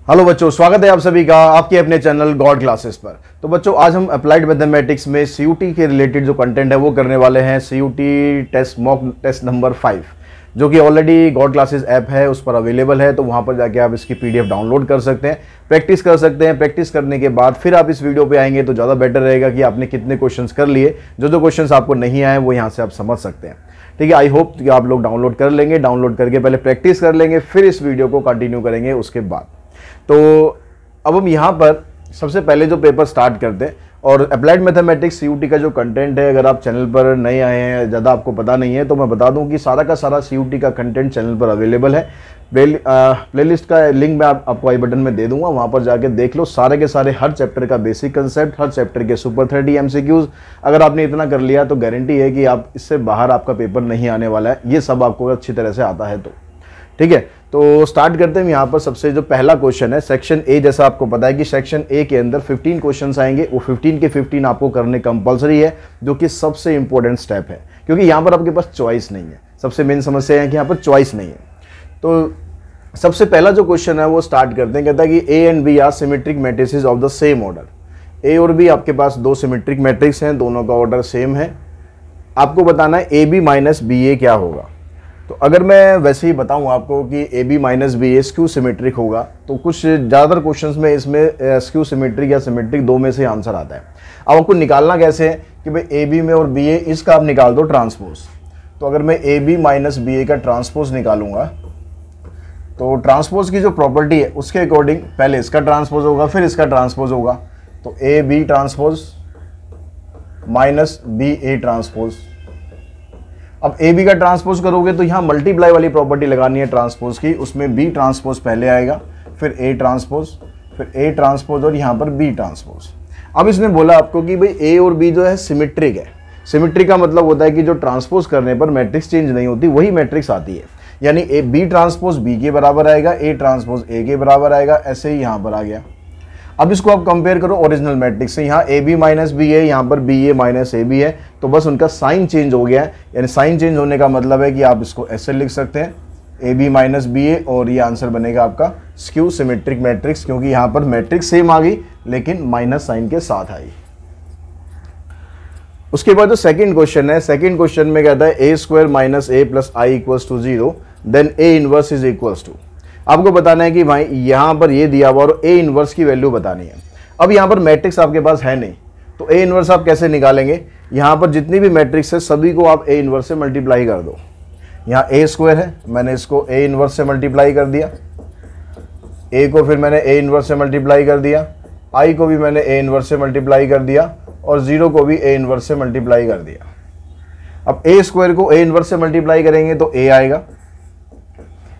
Hello बच्चों, स्वागत है आप सभी का आपके अपने चैनल गॉड क्लासेस पर। तो बच्चों, आज हम अप्लाइड मैथमेटिक्स में सीयूटी के रिलेटेड जो कंटेंट है वो करने वाले हैं। CUET test mock test number 5 जो कि ऑलरेडी गॉड क्लासेस ऐप है उस पर अवेलेबल है। तो वहाँ पर जाके आप इसकी पीडीएफ डाउनलोड कर सकते हैं, प्रैक्टिस कर सकते हैं। प्रैक्टिस करने के बाद फिर आप इस वीडियो पे आएंगे तो ज़्यादा बेटर रहेगा कि आपने कितने क्वेश्चंस कर लिए। जो क्वेश्चंस आपको नहीं आए वो यहाँ से आप समझ सकते हैं। ठीक है, आई होप कि आप लोग डाउनलोड कर लेंगे। डाउनलोड करके पहले प्रैक्टिस कर लेंगे, फिर इस वीडियो को कंटिन्यू करेंगे उसके बाद। तो अब हम यहाँ पर सबसे पहले जो पेपर स्टार्ट करते हैं, और अप्लाइड मैथमेटिक्स सीयूटी का जो कंटेंट है, अगर आप चैनल पर नए आए हैं, ज़्यादा आपको पता नहीं है, तो मैं बता दूं कि सारा का सारा सीयूटी का कंटेंट चैनल पर अवेलेबल है। प्लेलिस्ट का लिंक मैं आपको आई बटन में दे दूंगा, वहाँ पर जाके देख लो। सारे के सारे हर चैप्टर का बेसिक कंसेप्ट, हर चैप्टर के सुपर 30 एमसीक्यूज। अगर आपने इतना कर लिया तो गारंटी है कि आप इससे बाहर आपका पेपर नहीं आने वाला है। ये सब आपको अच्छी तरह से आता है तो ठीक है। तो स्टार्ट करते हैं। यहाँ पर सबसे जो पहला क्वेश्चन है सेक्शन ए, जैसा आपको पता है कि सेक्शन ए के अंदर 15 क्वेश्चंस आएंगे। वो 15 के 15 आपको करने कंपलसरी है, जो कि सबसे इंपॉर्टेंट स्टेप है, क्योंकि यहाँ पर आपके पास चॉइस नहीं है। सबसे मेन समस्या है कि यहाँ पर चॉइस नहीं है। तो सबसे पहला जो क्वेश्चन है वो स्टार्ट करते हैं। कहता है कि A and B are symmetric matrices of the same order. A और बी आपके पास दो सिमेट्रिक मैट्रिक्स हैं, दोनों का ऑर्डर सेम है। आपको बताना है ए बी माइनस बी ए क्या होगा। तो अगर मैं वैसे ही बताऊं आपको कि A B minus B A skew symmetric होगा, तो कुछ ज़्यादातर क्वेश्चंस में इसमें स्क्यू सिमेट्रिक या सिमेट्रिक दो में से आंसर आता है। अब आपको निकालना कैसे है कि भाई ए बी में और बी ए, इसका आप निकाल दो ट्रांसपोज। तो अगर मैं ए बी माइनस बी ए का ट्रांसपोज निकालूंगा, तो ट्रांसपोज की जो प्रॉपर्टी है उसके अकॉर्डिंग पहले इसका ट्रांसपोज होगा, फिर इसका ट्रांसपोज होगा। तो A B transpose minus B A transpose. अब ए बी का ट्रांसपोज करोगे तो यहाँ मल्टीप्लाई वाली प्रॉपर्टी लगानी है ट्रांसपोज की। उसमें बी ट्रांसपोज पहले आएगा, फिर ए ट्रांसपोज, फिर ए ट्रांसपोज और यहाँ पर बी ट्रांसपोज। अब इसने बोला आपको कि भाई ए और बी जो है सिमेट्रिक है। सिमेट्रिक का मतलब होता है कि जो ट्रांसपोज करने पर मैट्रिक्स चेंज नहीं होती, वही मैट्रिक्स आती है। यानी ए बी ट्रांसपोज बी के बराबर आएगा, ए ट्रांसपोज ए के बराबर आएगा। ऐसे ही यहाँ पर आ गया। अब इसको आप कंपेयर करो ओरिजिनल मैट्रिक्स से। यहाँ ए बी माइनस बी है, यहाँ पर B A minus A B है, तो बस उनका साइन चेंज हो गया है। यानी साइन चेंज होने का मतलब है कि आप इसको ऐसे लिख सकते हैं, ए बी माइनस बी ए, और ये आंसर बनेगा आपका स्क्यू सिमेट्रिक मैट्रिक्स, क्योंकि यहाँ पर मैट्रिक्स सेम आ गई लेकिन माइनस साइन के साथ आई। उसके बाद जो सेकंड क्वेश्चन है, सेकंड क्वेश्चन में कहता है A square minus A plus I equals to 0, then A inverse is equals to. आपको बताना है कि भाई यहाँ पर ये दिया हुआ और ए इनवर्स की वैल्यू बतानी है। अब यहाँ पर मैट्रिक्स आपके पास है नहीं, तो ए इनवर्स आप कैसे निकालेंगे। यहाँ पर जितनी भी मैट्रिक्स है सभी को आप ए इनवर्स से मल्टीप्लाई कर दो। यहाँ ए स्क्वायर है, मैंने इसको ए इनवर्स से मल्टीप्लाई कर दिया, ए को फिर मैंने ए इनवर्स से मल्टीप्लाई कर दिया, आई को भी मैंने ए इनवर्स से मल्टीप्लाई कर दिया, और 0 को भी ए इनवर्स से मल्टीप्लाई कर दिया। अब ए स्क्वायर को ए इनवर्स से मल्टीप्लाई करेंगे तो ए आएगा,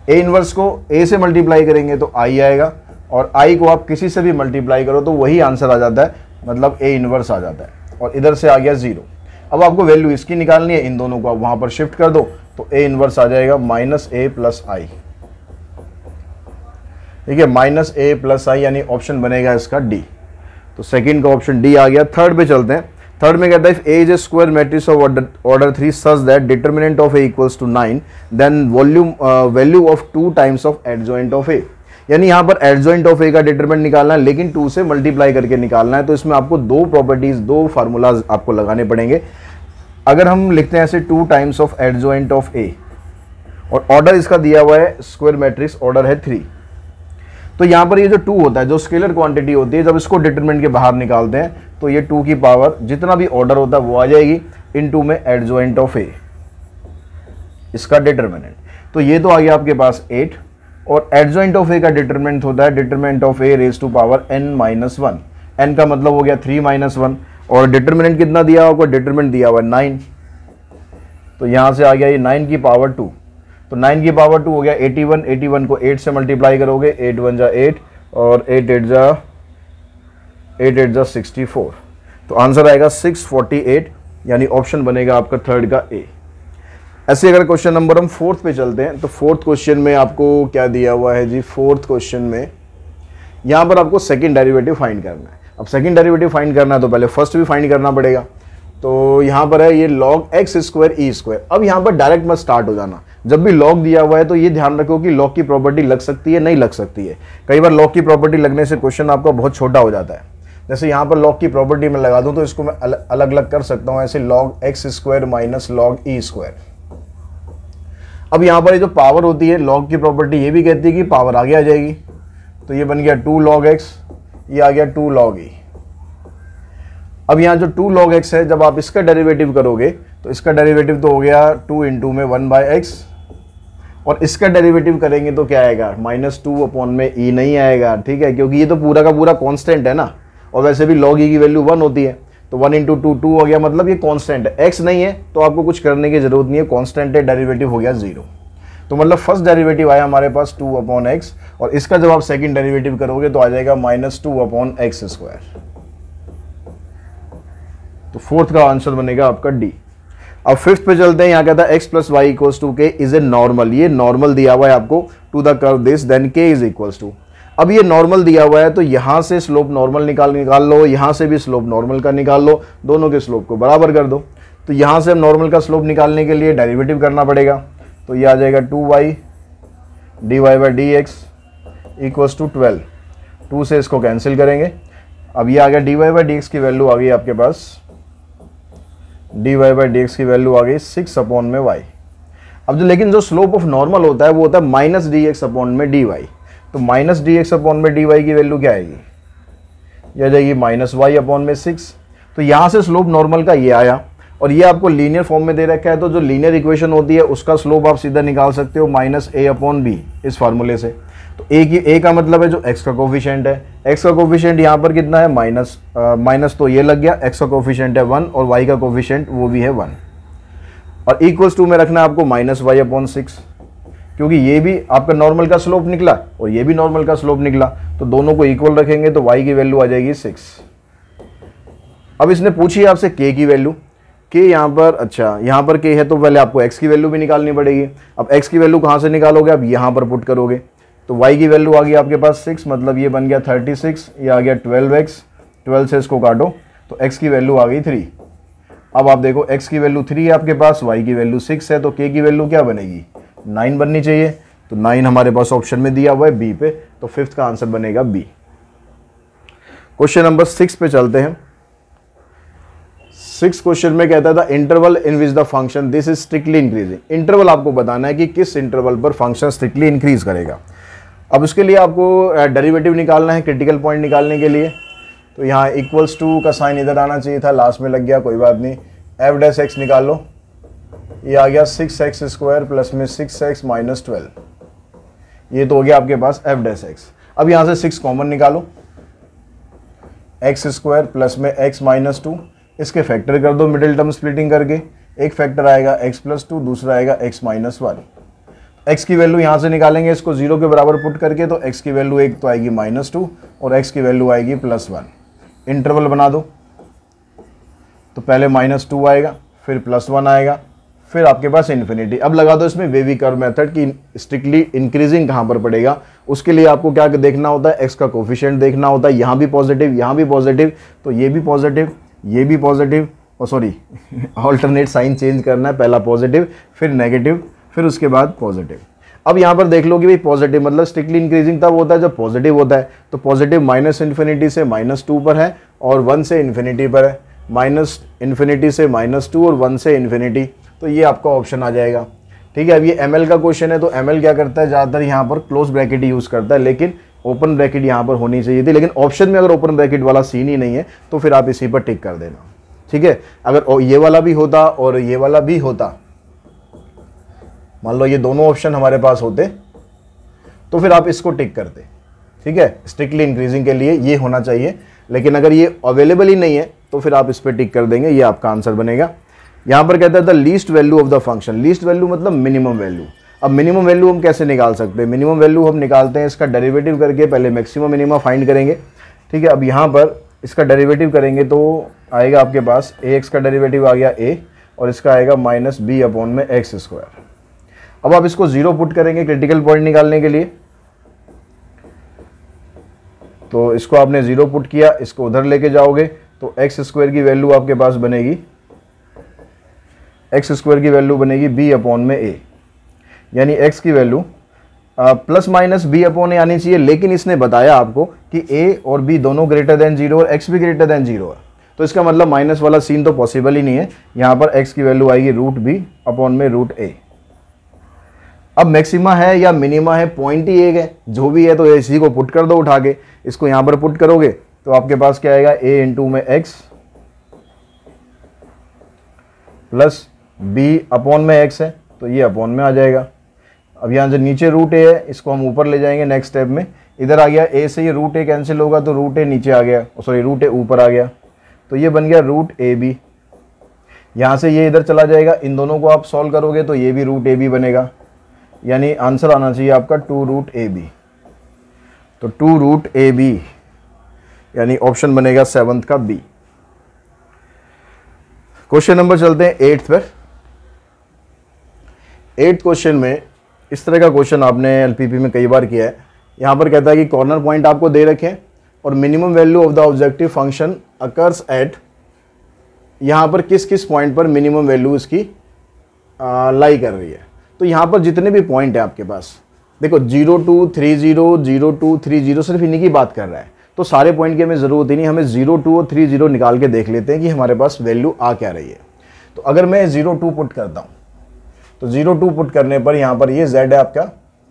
ए इनवर्स को ए से मल्टीप्लाई करेंगे तो आई आएगा, और आई को आप किसी से भी मल्टीप्लाई करो तो वही आंसर आ जाता है, मतलब ए इनवर्स आ जाता है। और इधर से आ गया 0। अब आपको वैल्यू इसकी निकालनी है, इन दोनों को आप वहां पर शिफ्ट कर दो तो ए इनवर्स आ जाएगा माइनस ए प्लस आई। ठीक है, माइनस ए प्लस आई, यानी ऑप्शन बनेगा इसका डी। तो सेकंड का ऑप्शन डी आ गया। थर्ड पे चलते हैं। थर्ड में कहता है A is A square matrix of order 3 such that determinant of A equals to 9, then value of 2 times of adjoint of A. यानी यहाँ पर एडजॉइंट ऑफ ए का डिटरमिनेंट निकालना है, लेकिन 2 से मल्टीप्लाई करके निकालना है। तो इसमें आपको दो प्रॉपर्टीज, दो फार्मूलाज आपको लगाने पड़ेंगे। अगर हम लिखते हैं ऐसे 2 टाइम्स ऑफ एडजॉइंट ऑफ ए, और ऑर्डर इसका दिया हुआ है स्क्वायर मैट्रिक्स, ऑर्डर है 3, तो यहाँ पर ये जो 2 होता है, जो स्केलर क्वांटिटी होती है, जब इसको डिटरमिनेंट के बाहर निकालते हैं तो ये 2 की पावर जितना भी ऑर्डर होता है वो आ जाएगी, इन 2 में एडजॉइंट ऑफ ए, इसका डिटरमिनेंट। तो ये तो आ गया आपके पास 8, और एडजॉइंट ऑफ ए का डिटरमिनेंट होता है determinant of A raise to power n minus 1। n का मतलब हो गया 3 माइनस 1, और डिटरमिनेंट कितना दिया हुआ, डिटरमिनेंट दिया हुआ 9। तो यहाँ से आ गया ये 9 की पावर 2। तो 9 की पावर 2 हो गया 81। 81 को 8 से मल्टीप्लाई करोगे, 8 1 जा 8, और 8 8 जा 64। तो आंसर आएगा 648, यानी ऑप्शन बनेगा आपका थर्ड का ए। ऐसे अगर क्वेश्चन नंबर हम फोर्थ पे चलते हैं, तो फोर्थ क्वेश्चन में आपको क्या दिया हुआ है जी। फोर्थ क्वेश्चन में यहाँ पर आपको सेकंड डेरिवेटिव फाइंड करना है। अब सेकंड डेरिवेटिव फाइंड करना है तो पहले फर्स्ट भी फाइंड करना पड़ेगा। तो यहाँ पर है ये log x square E square. अब यहाँ पर डायरेक्ट मत स्टार्ट हो जाना, जब भी लॉग दिया हुआ है तो ये ध्यान रखो कि लॉग की प्रॉपर्टी लग सकती है, नहीं लग सकती है। कई बार लॉग की प्रॉपर्टी लगने से क्वेश्चन आपका बहुत छोटा हो जाता है। जैसे यहाँ पर लॉग की प्रॉपर्टी मैं लगा दूँ तो इसको मैं अलग अलग कर सकता हूँ ऐसे, log x square minus log e square. अब यहाँ पर ये जो पावर होती है, लॉग की प्रॉपर्टी ये भी कहती है कि पावर आगे आ जाएगी, तो ये बन गया 2 log x, ये आ गया 2 log e। अब यहाँ जो 2 log x है, जब आप इसका डेरिवेटिव करोगे तो इसका डेरिवेटिव तो हो गया 2 इंटू में 1/x, और इसका डेरिवेटिव करेंगे तो क्या आएगा, -2 अपॉन में e नहीं आएगा, ठीक है, क्योंकि ये तो पूरा का पूरा कांस्टेंट है ना, और वैसे भी log e की वैल्यू 1 होती है, तो 1 इंटू 2 2 हो गया, मतलब ये कांस्टेंट है, x नहीं है तो आपको कुछ करने की जरूरत नहीं है, कांस्टेंट है, डेरिवेटिव हो गया 0। तो मतलब फर्स्ट डेरिवेटिव आया हमारे पास 2 अपॉन एक्स, और इसका जब आप सेकंड डेरिवेटिव करोगे तो आ जाएगा -2 अपॉन एक्स स्क्वायर। तो फोर्थ का आंसर बनेगा आपका डी। अब फिफ्थ पे चलते हैं। यहाँ कहता है x plus Y equals to K is a normal, ये नॉर्मल दिया हुआ है आपको, to the curve this then k is equals to. अब ये नॉर्मल दिया हुआ है तो यहाँ से स्लोप नॉर्मल निकाल लो, यहाँ से भी स्लोप नॉर्मल का निकाल लो, दोनों के स्लोप को बराबर कर दो। तो यहाँ से नॉर्मल का स्लोप निकालने के लिए डेरिवेटिव करना पड़ेगा, तो ये आ जाएगा 2y dy by D X equals to 12, 2 से इसको कैंसिल करेंगे। अब ये आ गया dy बाई डी एक्स की वैल्यू आ गई आपके पास, dy बाई डी एक्स की वैल्यू आ गई 6 अपॉन में y। अब जो लेकिन जो स्लोप ऑफ नॉर्मल होता है वो होता है माइनस डी एक्स अपॉन में dy, तो माइनस डी एक्स अपॉन में dy की वैल्यू क्या आएगी, ये आ जाएगी -y अपॉन में 6। तो यहाँ से स्लोप नॉर्मल का ये आया, और ये आपको लीनियर फॉर्म में दे रखा है, तो जो लीनियर इक्वेशन होती है उसका स्लोप आप सीधा निकाल सकते हो -a अपॉन b इस फार्मूले से। तो a का मतलब है जो x का कोफिशिएंट है, x का कोफिशिएंट यहाँ पर कितना है माइनस, तो ये लग गया, x का कोफिशिएंट है 1 और y का कोफिशिएंट वो भी है 1, और इक्वल्स टू में रखना है आपको -y अपॉन 6, क्योंकि ये भी आपका नॉर्मल का स्लोप निकला और ये भी नॉर्मल का स्लोप निकला, तो दोनों को इक्वल रखेंगे तो y की वैल्यू आ जाएगी 6। अब इसने पूछी है आपसे k की वैल्यू, k यहाँ पर, अच्छा यहाँ पर k है तो पहले आपको x की वैल्यू भी निकालनी पड़ेगी। अब x की वैल्यू कहाँ से निकालोगे, अब यहाँ पर पुट करोगे, तो y की वैल्यू आ गई आपके पास 6, मतलब ये बन गया 36, ये आ गया 12x, 12 से इसको काटो तो x की वैल्यू आ गई 3। अब आप देखो x की वैल्यू 3 है आपके पास, y की वैल्यू 6 है, तो k की वैल्यू क्या बनेगी, 9 बननी चाहिए, तो 9 हमारे पास ऑप्शन में दिया हुआ है बी पे, तो फिफ्थ का आंसर बनेगा बी। क्वेश्चन नंबर 6 पे चलते हैं। 6 क्वेश्चन में कहता था interval in which the function this is strictly increasing. Interval आपको बताना है कि किस इंटरवल पर फंक्शन स्ट्रिक्टली इंक्रीज करेगा। अब उसके लिए आपको डेरिवेटिव निकालना है क्रिटिकल पॉइंट निकालने के लिए, तो यहाँ इक्वल्स टू का साइन इधर आना चाहिए था, लास्ट में लग गया, कोई बात नहीं। एफ डैश एक्स निकाल लो, ये आ गया 6x स्क्वायर प्लस में 6x माइनस 12, ये तो हो गया आपके पास एफ डैश एक्स। अब यहाँ से 6 कॉमन निकालो, एक्स स्क्वायर प्लस में x माइनस 2, इसके फैक्टर कर दो मिडिल टर्म स्प्लिटिंग करके, एक फैक्टर आएगा x प्लस 2, दूसरा आएगा x माइनस 1। x की वैल्यू यहाँ से निकालेंगे, इसको 0 के बराबर पुट करके, तो x की वैल्यू एक तो आएगी -2 और x की वैल्यू आएगी +1। इंटरवल बना दो, तो पहले -2 आएगा, फिर +1 आएगा, फिर आपके पास इन्फिनिटी। अब लगा दो इसमें वेवी कर्व मेथड की स्ट्रिक्टली इंक्रीजिंग कहाँ पर पड़ेगा। उसके लिए आपको क्या देखना होता है, x का कोफिशिएंट देखना होता है, यहाँ भी पॉजिटिव यहाँ भी पॉजिटिव, तो ये भी पॉजिटिव ये भी पॉजिटिव, और सॉरी ऑल्टरनेट साइन चेंज करना है, पहला पॉजिटिव फिर नेगेटिव फिर उसके बाद पॉजिटिव। अब यहाँ पर देख लो कि भाई पॉजिटिव मतलब स्ट्रिक्टली इंक्रीजिंग तब होता है जब पॉजिटिव होता है, तो पॉजिटिव -इन्फिनिटी से -2 पर है और 1 से इन्फिनिटी पर है, -इन्फिनिटी से -2 और 1 से इन्फिनिटी, तो ये आपका ऑप्शन आ जाएगा। ठीक है, अब ये ml का क्वेश्चन है, तो ml क्या करता है, ज़्यादातर यहाँ पर क्लोज ब्रैकेट यूज़ करता है, लेकिन ओपन ब्रैकेट यहाँ पर होनी चाहिए थी, लेकिन ऑप्शन में अगर ओपन ब्रैकेट वाला सीन ही नहीं है तो फिर आप इसी पर टिक कर देना। ठीक है, अगर ये वाला भी होता और ये वाला भी होता, मान लो ये दोनों ऑप्शन हमारे पास होते, तो फिर आप इसको टिक करते। ठीक है, स्ट्रिक्टली इंक्रीजिंग के लिए ये होना चाहिए, लेकिन अगर ये अवेलेबल ही नहीं है तो फिर आप इस पर टिक कर देंगे, ये आपका आंसर बनेगा। यहाँ पर कहता है the least value of the function, least value मतलब मिनिमम वैल्यू। अब मिनिमम वैल्यू हम कैसे निकाल सकते हैं, मिनिमम वैल्यू हम निकालते हैं इसका डेरिवेटिव करके, पहले मैक्सिमम मिनिमम फाइंड करेंगे। ठीक है, अब यहाँ पर इसका डेरिवेटिव करेंगे तो आएगा आपके पास ax का डेरिवेटिव आ गया a, और इसका आएगा -b अपॉन में एक्स स्क्वायर। अब आप इसको 0 पुट करेंगे क्रिटिकल पॉइंट निकालने के लिए, तो इसको आपने 0 पुट किया, इसको उधर लेके जाओगे तो एक्स स्क्वायर की वैल्यू आपके पास बनेगी, एक्स स्क्वायर की वैल्यू बनेगी b अपॉन में a। यानी x की value plus minus b upon a आनी चाहिए, लेकिन इसने बताया आपको कि a और b दोनों ग्रेटर देन 0 और x भी ग्रेटर देन 0 है, तो इसका मतलब माइनस वाला सीन तो पॉसिबल ही नहीं है। यहाँ पर x की वैल्यू आएगी रूट बी अपॉन में रूट ए। अब मैक्सिमा है या मिनिमा है, पॉइंट ही एक है, जो भी है तो इसी को पुट कर दो उठा के, इसको यहाँ पर पुट करोगे तो आपके पास क्या आएगा, a इंटू में x प्लस b अपॉन में x है तो ये अपॉन में आ जाएगा। अब यहाँ से नीचे रूट a है, इसको हम ऊपर ले जाएंगे नेक्स्ट स्टेप में, इधर आ गया a से ये रूट a कैंसिल होगा तो रूट a नीचे आ गया, सॉरी रूट a ऊपर आ गया, तो ये बन गया रूट ए बी। यहाँ से ये इधर चला जाएगा, इन दोनों को आप सॉल्व करोगे तो ये भी रूट ए बी बनेगा, यानी आंसर आना चाहिए आपका 2 रूट ए बी। तो 2 रूट ए बी यानी ऑप्शन बनेगा 7th का बी। क्वेश्चन नंबर चलते हैं 8th पर। 8th क्वेश्चन में इस तरह का क्वेश्चन आपने एलपीपी में कई बार किया है। यहाँ पर कहता है कि कॉर्नर पॉइंट आपको दे रखे हैं और minimum value of the objective function occurs at, यहाँ पर किस किस पॉइंट पर मिनिमम वैल्यू इसकी लाई कर रही है। तो यहाँ पर जितने भी पॉइंट है आपके पास, देखो 0 2 3 0 0 2 3 0 सिर्फ इन्हीं की बात कर रहा है, तो सारे पॉइंट की हमें ज़रूरत ही नहीं, हमें 0 2 और 3 0 निकाल के देख लेते हैं कि हमारे पास वैल्यू आ क्या रही है। तो अगर मैं 0 2 पुट करता हूँ तो 0 2 पुट करने पर यहाँ पर ये z है आपका,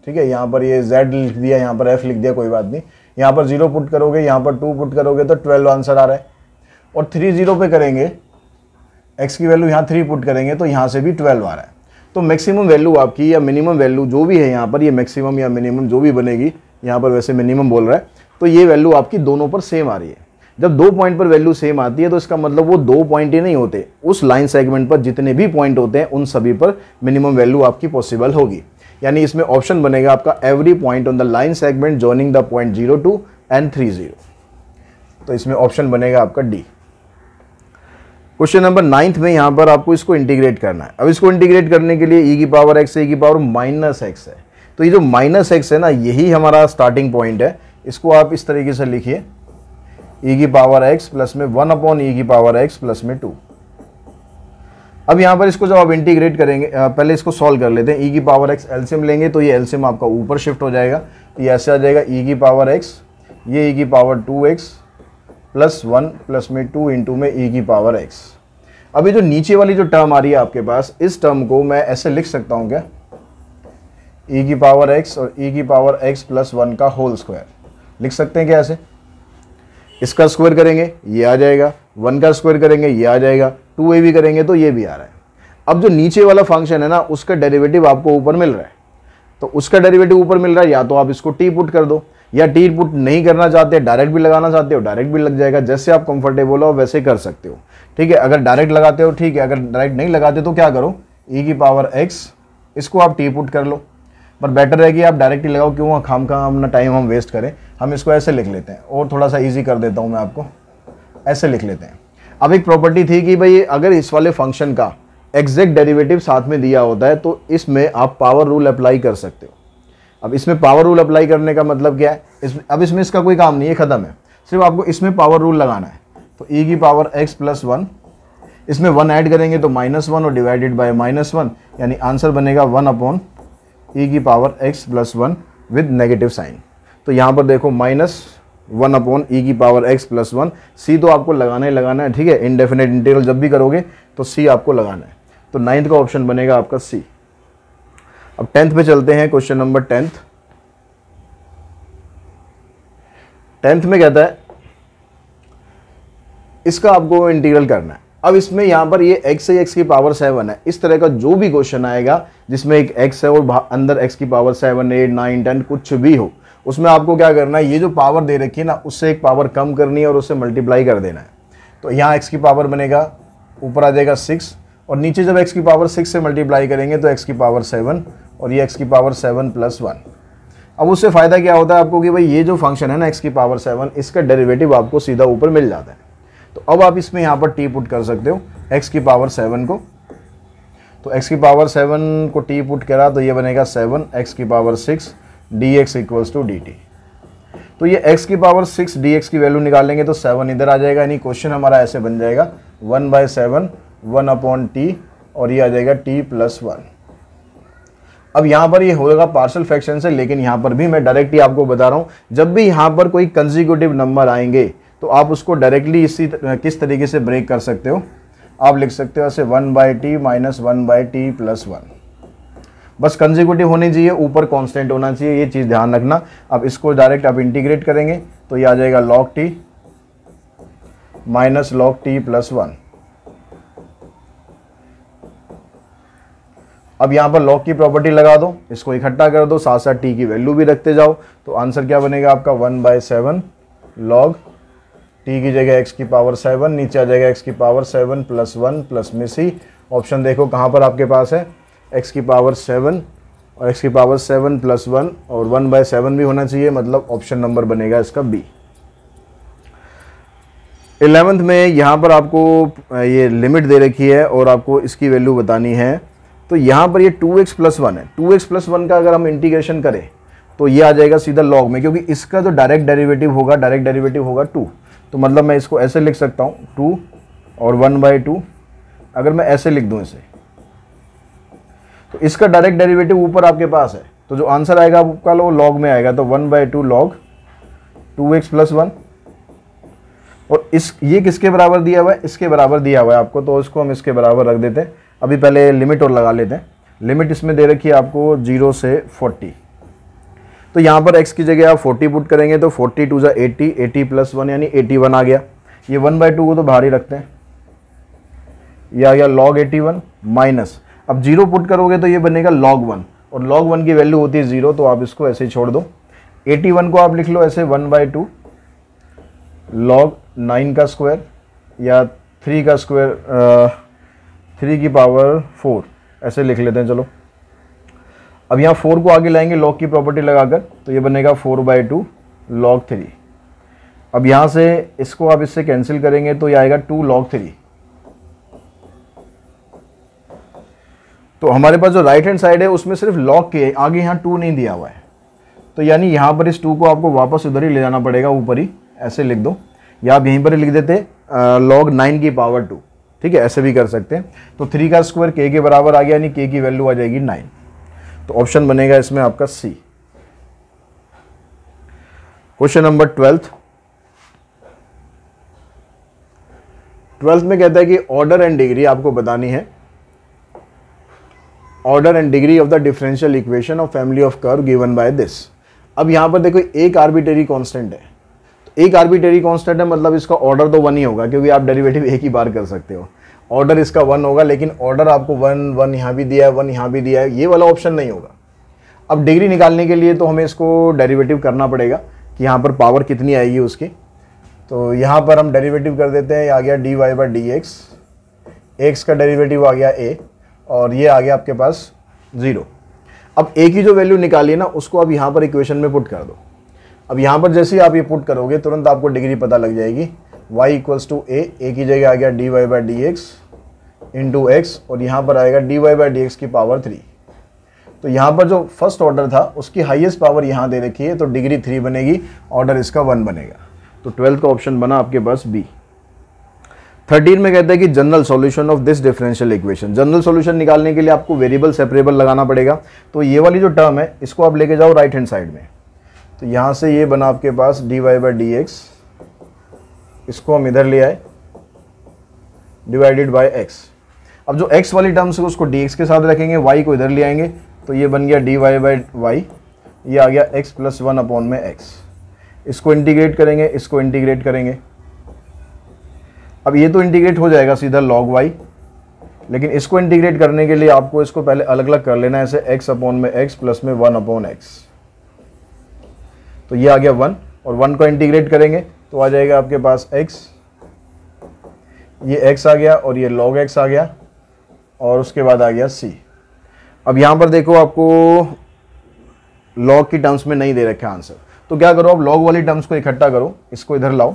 ठीक है, यहाँ पर ये z लिख दिया, यहाँ पर f लिख दिया, कोई बात नहीं। यहाँ पर 0 पुट करोगे, यहाँ पर 2 पुट करोगे तो 12 आंसर आ रहा है, और 3 0 पे करेंगे, x की वैल्यू यहाँ 3 पुट करेंगे तो यहाँ से भी 12 आ रहा है। तो मैक्सिमम वैल्यू आपकी या मिनिमम वैल्यू जो भी है यहाँ पर, ये मैक्सिमम या मिनिमम जो भी बनेगी, यहाँ पर वैसे मिनिमम बोल रहा है, तो ये वैल्यू आपकी दोनों पर सेम आ रही है। जब 2 पॉइंट पर वैल्यू सेम आती है तो इसका मतलब वो 2 पॉइंट ही नहीं होते, उस लाइन सेगमेंट पर जितने भी पॉइंट होते हैं उन सभी पर मिनिमम वैल्यू आपकी पॉसिबल होगी। यानी इसमें ऑप्शन बनेगा आपका every point on the line segment joining the point 0 2 and 3 0। तो इसमें ऑप्शन बनेगा आपका डी। क्वेश्चन नंबर 9th में यहाँ पर आपको इसको इंटीग्रेट करना है। अब इसको इंटीग्रेट करने के लिए e की पावर x e की पावर माइनस x है, तो ये जो माइनस x है ना, यही हमारा स्टार्टिंग पॉइंट है। इसको आप इस तरीके से लिखिए, e की पावर x प्लस में 1 अपॉन e की पावर x प्लस में 2। अब यहाँ पर इसको जब आप इंटीग्रेट करेंगे, पहले इसको सॉल्व कर लेते हैं। e की पावर x एलसीएम लेंगे तो ये एलसीएम आपका ऊपर शिफ्ट हो जाएगा, तो ये ऐसे आ जाएगा e की पावर x, ये e की पावर 2x प्लस 1 प्लस में 2 इंटू में e की पावर x। अभी जो नीचे वाली जो टर्म आ रही है आपके पास, इस टर्म को मैं ऐसे लिख सकता हूँ क्या, e की पावर x और e की पावर x प्लस 1 का होल स्क्वायर लिख सकते हैं क्या ऐसे। इसका स्क्वायर करेंगे ये आ जाएगा, 1 का स्क्वायर करेंगे ये आ जाएगा, 2a भी करेंगे तो ये भी आ रहा है। अब जो नीचे वाला फंक्शन है ना, उसका डेरिवेटिव आपको ऊपर मिल रहा है, तो उसका डेरिवेटिव ऊपर मिल रहा है, या तो आप इसको t पुट कर दो, या टी पुट नहीं करना चाहते, डायरेक्ट भी लगाना चाहते हो डायरेक्ट भी लग जाएगा, जैसे आप कंफर्टेबल हो वैसे कर सकते हो, ठीक है। अगर डायरेक्ट लगाते हो ठीक है, अगर डायरेक्ट नहीं लगाते तो क्या करो, e की पावर x इसको आप टी पुट कर लो, पर बेटर है कि आप डायरेक्ट ही लगाओ, क्यों खाम खा अपना टाइम हम वेस्ट करें। हम इसको ऐसे लिख लेते हैं, और थोड़ा सा ईजी कर देता हूँ मैं आपको, ऐसे लिख लेते हैं। अब एक प्रॉपर्टी थी कि भाई अगर इस वाले फंक्शन का एग्जैक्ट डेरिवेटिव साथ में दिया होता है तो इसमें आप पावर रूल अप्लाई कर सकते हो। अब इसमें पावर रूल अप्लाई करने का मतलब क्या है, अब इसमें इसका कोई काम नहीं है, ख़त्म है, सिर्फ आपको इसमें पावर रूल लगाना है। तो e की पावर x प्लस 1, इसमें 1 ऐड करेंगे तो -1 और डिवाइडेड बाय -1, यानी आंसर बनेगा 1 अपॉन e की power x plus 1 with negative sign. तो यहाँ पर देखो -1 अपॉन e की पावर x प्लस 1, c तो आपको लगाना ही लगाना है, ठीक है। इनडेफिनेट इंटीग्रल जब भी करोगे तो c आपको लगाना है, तो 9th का ऑप्शन बनेगा आपका c। अब 10th पे चलते हैं, क्वेश्चन नंबर 10th। 10th में कहता है इसका आपको इंटीग्रल करना है। अब इसमें यहाँ पर ये x से x की पावर 7 है, इस तरह का जो भी क्वेश्चन आएगा जिसमें एक x है और अंदर x की पावर 7 8 9 10 कुछ भी हो, उसमें आपको क्या करना है, ये जो पावर दे रखी है ना उससे एक पावर कम करनी है और उससे मल्टीप्लाई कर देना है। तो यहाँ x की पावर बनेगा, ऊपर आ जाएगा 6, और नीचे जब x की पावर 6 से मल्टीप्लाई करेंगे तो x की पावर 7, और ये x की पावर 7 प्लस 1। अब उससे फ़ायदा क्या होता है आपको कि भाई ये जो फंक्शन है ना x की पावर 7, इसका डेरिवेटिव आपको सीधा ऊपर मिल जाता है। तो अब आप इसमें यहाँ पर t पुट कर सकते हो x की पावर 7 को, तो x की पावर 7 को t पुट करा तो ये बनेगा 7 x की power 6 dx equals to dt। तो ये x की पावर 6 dx की वैल्यू निकालेंगे तो 7 इधर आ जाएगा, यानी क्वेश्चन हमारा ऐसे बन जाएगा 1/7 1 अपॉन t, और ये आ जाएगा t प्लस 1। अब यहाँ पर ये होगा पार्शियल फ्रैक्शन से, लेकिन यहाँ पर भी मैं डायरेक्ट ही आपको बता रहा हूँ, जब भी यहाँ पर कोई कंसेक्यूटिव नंबर आएंगे तो आप उसको डायरेक्टली किस तरीके से ब्रेक कर सकते हो, आप लिख सकते हो ऐसे 1/t माइनस 1/t प्लस 1। बस कंसेक्यूटिव होनी चाहिए, ऊपर कांस्टेंट होना चाहिए, ये चीज़ ध्यान रखना। अब इसको डायरेक्ट आप इंटीग्रेट करेंगे तो ये आ जाएगा log t minus log t plus 1। अब यहाँ पर log की प्रॉपर्टी लगा दो, इसको इकट्ठा कर दो, साथ साथ t की वैल्यू भी रखते जाओ, तो आंसर क्या बनेगा आपका 1/7 log t की जगह x की पावर 7, नीचे आ जाएगा x की पावर 7 प्लस 1 प्लस में c। ऑप्शन देखो कहाँ पर आपके पास है, x की पावर 7 और x की पावर 7 प्लस 1 और 1/7 भी होना चाहिए, मतलब ऑप्शन नंबर बनेगा इसका बी। 11th में यहाँ पर आपको ये लिमिट दे रखी है और आपको इसकी वैल्यू बतानी है। तो यहाँ पर ये 2x प्लस 1 है, 2x प्लस 1 का अगर हम इंटीग्रेशन करें तो ये आ जाएगा सीधा लॉग में, क्योंकि इसका जो डायरेक्ट डेरिवेटिव होगा 2। तो मतलब मैं इसको ऐसे लिख सकता हूँ 2 और 1/2। अगर मैं ऐसे लिख दूँ इसे, तो इसका डायरेक्ट डेरिवेटिव ऊपर आपके पास है, तो जो आंसर आएगा आपका वो लॉग में आएगा, तो 1/2 लॉग 2x प्लस 1। और ये किसके बराबर दिया हुआ है, इसके बराबर दिया हुआ है आपको, तो इसको हम इसके बराबर रख देते हैं। अभी पहले लिमिट और लगा लेते हैं। लिमिट इसमें दे रखी है आपको 0 से 40, तो यहाँ पर x की जगह आप 40 पुट करेंगे तो 40 2 80, 80 प्लस 1 यानी 81 आ गया। ये 1/2 को तो बाहर ही रखते हैं, ये आ गया log 81 माइनस, अब 0 पुट करोगे तो ये बनेगा log 1, और log 1 की वैल्यू होती है 0, तो आप इसको ऐसे ही छोड़ दो। 81 को आप लिख लो ऐसे 1/2 log 9 का स्क्वायर या 3 का स्क्वायर, 3 की पावर 4 ऐसे लिख लेते हैं। चलो अब यहाँ 4 को आगे लाएंगे log की प्रॉपर्टी लगाकर, तो ये बनेगा 4/2 log 3। अब यहाँ से इसको आप इससे कैंसिल करेंगे तो ये आएगा 2 log 3। तो हमारे पास जो राइट हैंड साइड है उसमें सिर्फ log के आगे यहाँ 2 नहीं दिया हुआ है, तो यानी यहाँ पर इस 2 को आपको वापस उधर ही ले जाना पड़ेगा, ऊपर ही ऐसे लिख दो, या आप यहीं पर ही लिख देते log 9 की पावर 2, ठीक है, ऐसे भी कर सकते हैं। तो 3 का स्क्वायर k के बराबर आ गया, यानी k की वैल्यू आ जाएगी 9, तो ऑप्शन बनेगा इसमें आपका सी। क्वेश्चन नंबर 12th में कहता है कि ऑर्डर एंड डिग्री आपको बतानी है, order and degree of the differential equation of family of curve given by this. अब यहां पर देखो एक आर्बिट्रेरी कांस्टेंट है, तो एक आर्बिट्रेरी कांस्टेंट है मतलब इसका ऑर्डर तो 1 ही होगा, क्योंकि आप डेरिवेटिव एक ही बार कर सकते हो। ऑर्डर इसका 1 होगा, लेकिन ऑर्डर आपको 1 1 यहाँ भी दिया है, 1 यहाँ भी दिया है, ये वाला ऑप्शन नहीं होगा। अब डिग्री निकालने के लिए तो हमें इसको डेरिवेटिव करना पड़ेगा कि यहाँ पर पावर कितनी आएगी उसकी। तो यहाँ पर हम डेरिवेटिव कर देते हैं, आ गया dy/dx, x का डेरिवेटिव आ गया a, और ये आ गया आपके पास 0। अब a की जो वैल्यू निकाली है ना, उसको आप यहाँ पर इक्वेशन में पुट कर दो। अब यहाँ पर जैसे ही आप ये पुट करोगे तुरंत आपको डिग्री पता लग जाएगी। y इक्वल्स टू a की जगह आ गया dy/dx इंटू एक्स, और यहाँ पर आएगा dy/dx की पावर 3। तो यहाँ पर जो फर्स्ट ऑर्डर था उसकी हाईएस्ट पावर यहाँ दे रखी है, तो डिग्री 3 बनेगी, ऑर्डर इसका 1 बनेगा। तो 12th का ऑप्शन बना आपके पास बी। 13 में कहता है कि general solution of this differential equation. General solution निकालने के लिए आपको वेरिएबल सेपरेबल लगाना पड़ेगा, तो ये वाली जो टर्म है इसको आप लेके जाओ राइट हैंड साइड में। तो यहाँ से ये बना आपके पास dy/dx, इसको हम इधर ले आए डिवाइडेड बाय x। अब जो x वाली टर्म्स है उसको dx के साथ रखेंगे, y को इधर ले आएंगे, तो ये बन गया dy/y, ये आ गया x प्लस 1 अपॉन में x। इसको इंटीग्रेट करेंगे, इसको इंटीग्रेट करेंगे। अब ये तो इंटीग्रेट हो जाएगा सीधा log y, लेकिन इसको इंटीग्रेट करने के लिए आपको इसको पहले अलग अलग कर लेना है, ऐसे x अपॉन में x प्लस में 1 अपॉन x। तो ये आ गया 1, और 1 को इंटीग्रेट करेंगे तो आ जाएगा आपके पास x, ये x आ गया और ये log x आ गया, और उसके बाद आ गया c। अब यहाँ पर देखो आपको log की टर्म्स में नहीं दे रखा आंसर, तो क्या करो, आप log वाली टर्म्स को इकट्ठा करो, इसको इधर लाओ,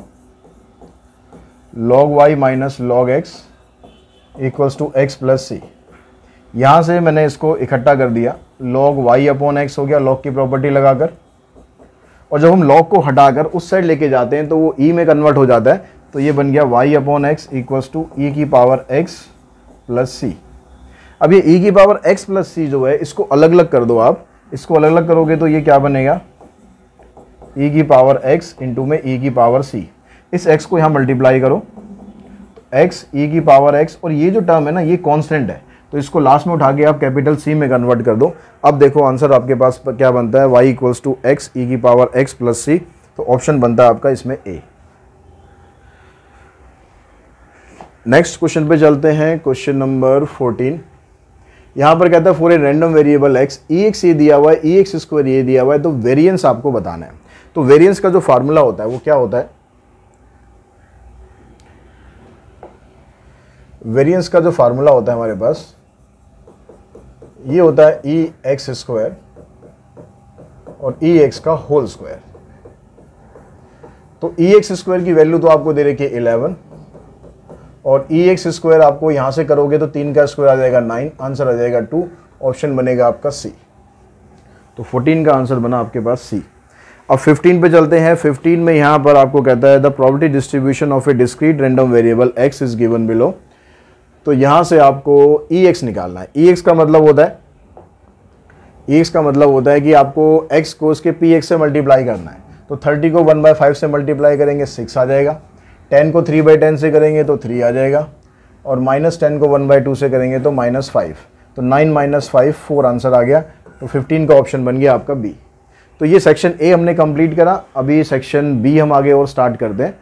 log y minus log x equals to x plus c. यहाँ से मैंने इसको इकट्ठा कर दिया, log y अपॉन x हो गया log की प्रॉपर्टी लगाकर, और जब हम log को हटाकर उस साइड लेके जाते हैं तो वो e में कन्वर्ट हो जाता है, तो ये बन गया y upon x equals to e की पावर x प्लस सी। अब ये e की पावर x प्लस c जो है इसको अलग अलग कर दो आप, इसको अलग अलग करोगे तो ये क्या बनेगा, e की पावर x इंटू में e की पावर c, इस x को यहाँ मल्टीप्लाई करो, x e की पावर x, और ये जो टर्म है ना ये कांस्टेंट है तो इसको लास्ट में उठा के आप कैपिटल C में कन्वर्ट कर दो। अब देखो आंसर आपके पास क्या बनता है, y equals to x e की पावर x प्लस c, तो ऑप्शन बनता है आपका इसमें A। नेक्स्ट क्वेश्चन पे चलते हैं, क्वेश्चन नंबर 14। यहाँ पर कहता है for a random variable x ex ये दिया हुआ है, ex स्क्वायर ये दिया हुआ है, तो वेरिएंस आपको बताना है। तो वेरिएंस का जो फार्मूला होता है वो क्या होता है, वेरिएंस का जो फार्मूला होता है हमारे पास ये होता है ई एक्स स्क्वायर और ई एक्स का होल स्क्वायर। तो ई एक्स स्क्वायर की वैल्यू तो आपको दे रखी है 11 और ई एक्स स्क्वायर आपको यहां से करोगे तो 3 का स्क्वायर आ जाएगा 9, आंसर आ जाएगा 2, ऑप्शन बनेगा आपका सी। तो 14 का आंसर बना आपके पास सी। अब 15 पे चलते हैं। 15 में यहां पर आपको कहता है the probability distribution of A discrete random variable x is given below. तो यहां से आपको ई एक्स निकालना है। ई एक्स का मतलब होता है, ई एक्स का मतलब होता है कि आपको एक्स को उसके पी एक्स से मल्टीप्लाई करना है। तो 30 को 1/5 से मल्टीप्लाई करेंगे 6 आ जाएगा, 10 को 3/10 से करेंगे तो 3 आ जाएगा, और -10 को 1/2 से करेंगे तो -5। तो 9 - 5 4 आंसर आ गया। तो 15 का ऑप्शन बन गया आपका बी। तो ये सेक्शन ए हमने कंप्लीट करा, अभी सेक्शन बी हम आगे और स्टार्ट करते हैं।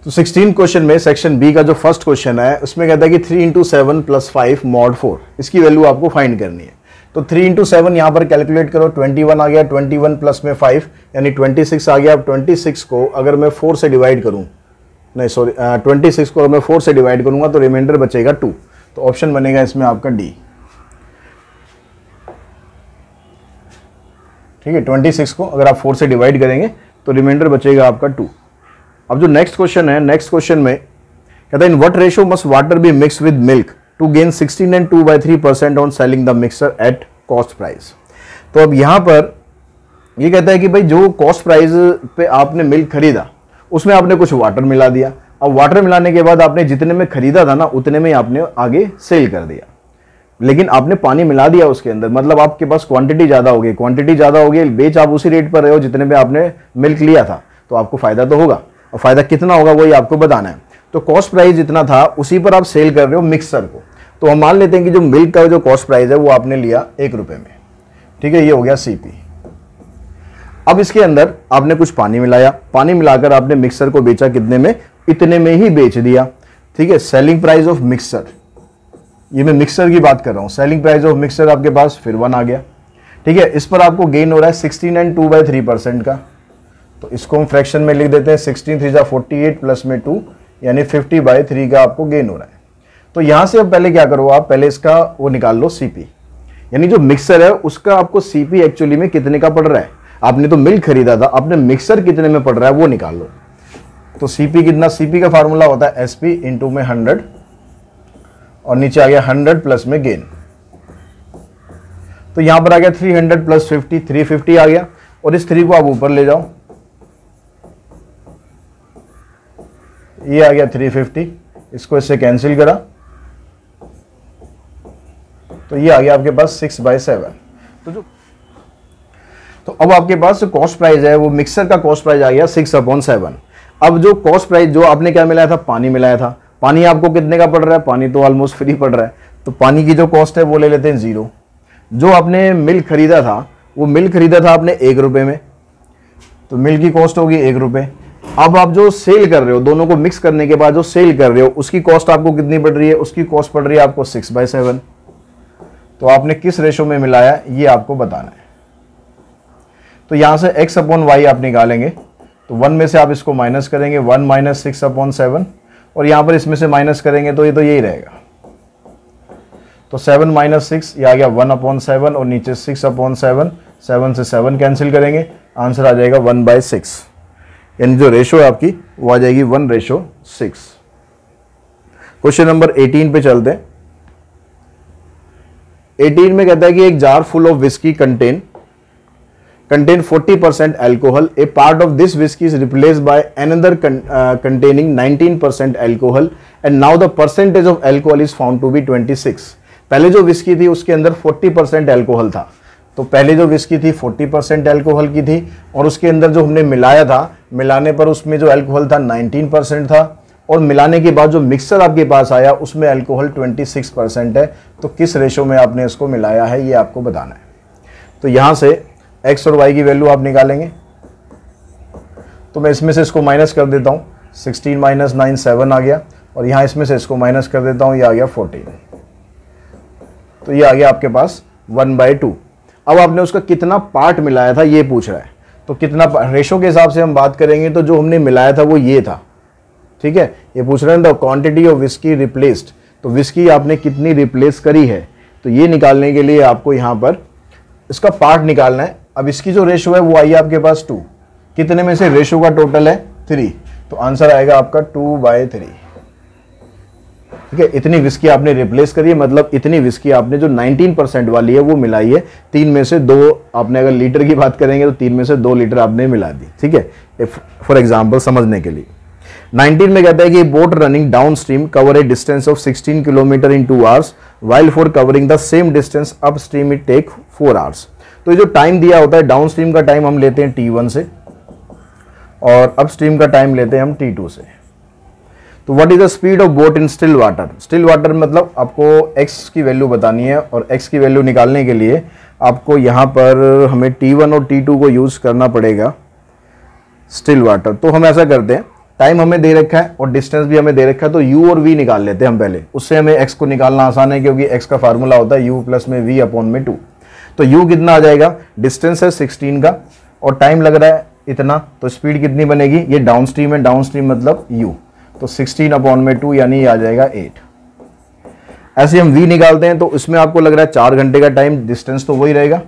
तो 16 क्वेश्चन में सेक्शन बी का जो फर्स्ट क्वेश्चन है उसमें कहता है कि 3 × 7 + 5 mod 4, इसकी वैल्यू आपको फाइंड करनी है। तो 3 × 7 यहाँ पर कैलकुलेट करो, 21 आ गया, 21 प्लस में 5 यानी 26 आ गया। अब 26 को अगर मैं 4 से डिवाइड करूँ, नहीं सॉरी 26 को अगर मैं 4 से डिवाइड करूँगा तो रिमाइंडर बचेगा 2। तो ऑप्शन बनेगा इसमें आपका डी। ठीक है, 26 को अगर आप 4 से डिवाइड करेंगे तो रिमाइंडर बचेगा आपका 2। अब जो नेक्स्ट क्वेश्चन है, नेक्स्ट क्वेश्चन में कहता है in what ratio must water be mix with milk to gain 16 and 2/3% on selling the mixer at cost price. तो अब यहां पर ये कहता है कि भाई जो कॉस्ट प्राइस पे आपने मिल्क खरीदा उसमें आपने कुछ वाटर मिला दिया। अब वाटर मिलाने के बाद आपने जितने में खरीदा था ना उतने में आपने आगे सेल कर दिया, लेकिन आपने पानी मिला दिया उसके अंदर, मतलब आपके पास क्वांटिटी ज्यादा हो गई, क्वांटिटी ज्यादा हो गई, बेच आप उसी रेट पर रहे हो जितने में आपने मिल्क लिया था, तो आपको फायदा तो होगा, और फायदा कितना होगा वही आपको बताना है। तो कॉस्ट प्राइस जितना था उसी पर आप सेल कर रहे हो मिक्सर को। तो हम मान लेते हैं कि जो मिल्क का जो कॉस्ट प्राइस है वो आपने लिया 1 रुपए में। ठीक है, ये हो गया सीपी। अब इसके अंदर आपने कुछ पानी मिलाया, पानी मिलाकर आपने मिक्सर को बेचा कितने में, इतने में ही बेच दिया। ठीक है, सेलिंग प्राइस ऑफ मिक्सर, ये मैं मिक्सर की बात कर रहा हूं, सेलिंग प्राइस ऑफ मिक्सर आपके पास फिर 1 आ गया। ठीक है, इस पर आपको गेन हो रहा है 16 and 2/3% का। तो इसको हम फ्रैक्शन में लिख देते हैं, 16 × 3 = 48 प्लस में 2 यानी 50/3 का आपको गेन हो रहा है। तो यहां से अब पहले क्या करो, आप पहले इसका वो निकाल लो सीपी, यानी जो मिक्सर है उसका आपको सीपी एक्चुअली में कितने का पड़ रहा है। आपने तो मिल्क खरीदा था, आपने मिक्सर कितने में पड़ रहा है वो निकाल लो। तो सीपी कितना, सीपी का फार्मूला होता है एसपी इंटू में 100 और नीचे आ गया 100 प्लस में गेन। तो यहां पर आ गया 300 + 50, 350 आ गया, और इस 3 को आप ऊपर ले जाओ, ये आ गया 350, इसको इससे कैंसिल करा तो ये आ गया आपके पास 6/7। तो अब आपके पास कॉस्ट प्राइस है वो मिक्सर का कॉस्ट प्राइस आ गया 6/7। अब जो कॉस्ट प्राइस जो आपने क्या मिलाया था, पानी मिलाया था, पानी आपको कितने का पड़ रहा है, पानी तो ऑलमोस्ट फ्री पड़ रहा है, तो पानी की जो कॉस्ट है वो ले लेते हैं 0। जो आपने मिल्क खरीदा था वो मिल्क खरीदा था आपने 1 रुपए में, तो मिल्क की कॉस्ट होगी 1 रुपए। अब आप जो सेल कर रहे हो, दोनों को मिक्स करने के बाद जो सेल कर रहे हो उसकी कॉस्ट आपको कितनी पड़ रही है, उसकी कॉस्ट पड़ रही है आपको 6/7। तो आपने किस रेशो में मिलाया ये आपको बताना है। तो यहां से x/y आप निकालेंगे, तो 1 में से आप इसको माइनस करेंगे, 1 - 6/7, और यहां पर इसमें से माइनस करेंगे तो ये तो यही रहेगा। तो 7 - 6 ये आ गया 1/7 और नीचे 6/7, 7 से 7 कैंसिल करेंगे, आंसर आ जाएगा 1/6, यानी जो रेशो है आपकी वो आ जाएगी 1:6। क्वेश्चन नंबर 18 पे चलते हैं। 18 में कहता है कि एक jar full of whisky contain 40% alcohol. A part of this whiskey is replaced by another containing 19% alcohol, and now the percentage of alcohol is found to be 26. पहले जो विस्की थी उसके अंदर 40% एल्कोहल था, तो पहले जो विस्की थी 40% एल्कोहल की थी, और उसके अंदर जो हमने मिलाया था, मिलाने पर उसमें जो एल्कोहल था 19% था, और मिलाने के बाद जो मिक्सचर आपके पास आया उसमें अल्कोहल 26% है। तो किस रेशो में आपने इसको मिलाया है ये आपको बताना है। तो यहाँ से x और y की वैल्यू आप निकालेंगे, तो मैं इसमें से इसको माइनस कर देता हूँ, 16 माइनस 9 7 आ गया, और यहाँ इसमें से इसको माइनस कर देता हूँ, ये आ गया 14, तो ये आ गया आपके पास 1/2। अब आपने उसका कितना पार्ट मिलाया था ये पूछ रहा है, तो कितना रेशो के हिसाब से हम बात करेंगे तो जो हमने मिलाया था वो ये था, ठीक है। ये पूछ रहे हैं the quantity of whisky replaced, तो विस्की आपने कितनी रिप्लेस करी है, तो ये निकालने के लिए आपको यहाँ पर इसका पार्ट निकालना है। अब इसकी जो रेशो है वो आई है आपके पास 2, कितने में से रेशो का टोटल है 3, तो आंसर आएगा आपका 2/3, ठीक है। इतनी विस्की आपने रिप्लेस करी है, मतलब इतनी विस्की आपने जो 19% वाली है वो मिलाई है, 3 में से 2 आपने, अगर लीटर की बात करेंगे तो 3 में से 2 लीटर आपने मिला दी, ठीक है। फॉर एग्जाम्पल समझने के लिए 19 में कहता है कि boat running down stream cover a distance of 16 kilometre in 2 hours while for covering the same distance up stream it take 4 hours. तो ये जो टाइम दिया होता है डाउन स्ट्रीम का टाइम हम लेते हैं T1 से, और अप स्ट्रीम का टाइम लेते हैं हम T2 से। तो what is the speed of boat in still water, still water मतलब आपको x की वैल्यू बतानी है, और x की वैल्यू निकालने के लिए आपको यहाँ पर हमें T1 और T2 को यूज करना पड़ेगा स्टिल वाटर। तो हम ऐसा करते हैं, टाइम हमें दे रखा है और डिस्टेंस भी हमें दे रखा है, तो u और v निकाल लेते हैं हम पहले, उससे हमें x को निकालना आसान है क्योंकि x का फार्मूला होता है u प्लस में v अपॉन में 2। तो u कितना आ जाएगा, डिस्टेंस है 16 का और टाइम लग रहा है इतना, तो स्पीड कितनी बनेगी, ये डाउन स्ट्रीम है, डाउन स्ट्रीम मतलब u, तो 16 अपॉन में 2 यानी ये आ जाएगा 8। ऐसे हम v निकालते हैं तो इसमें आपको लग रहा है 4 घंटे का टाइम, डिस्टेंस तो वही रहेगा,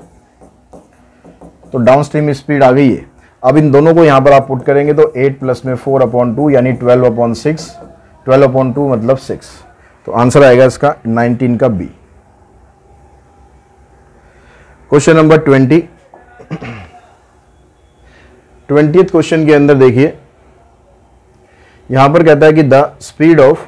तो डाउन स्ट्रीम स्पीड आ गई है। अब इन दोनों को यहां पर आप पुट करेंगे तो 8 प्लस में 4/2 यानी 12/6, 12/2 मतलब 6, तो आंसर आएगा इसका 19 का B. Question number 20th question के अंदर देखिए, यहां पर कहता है कि the speed of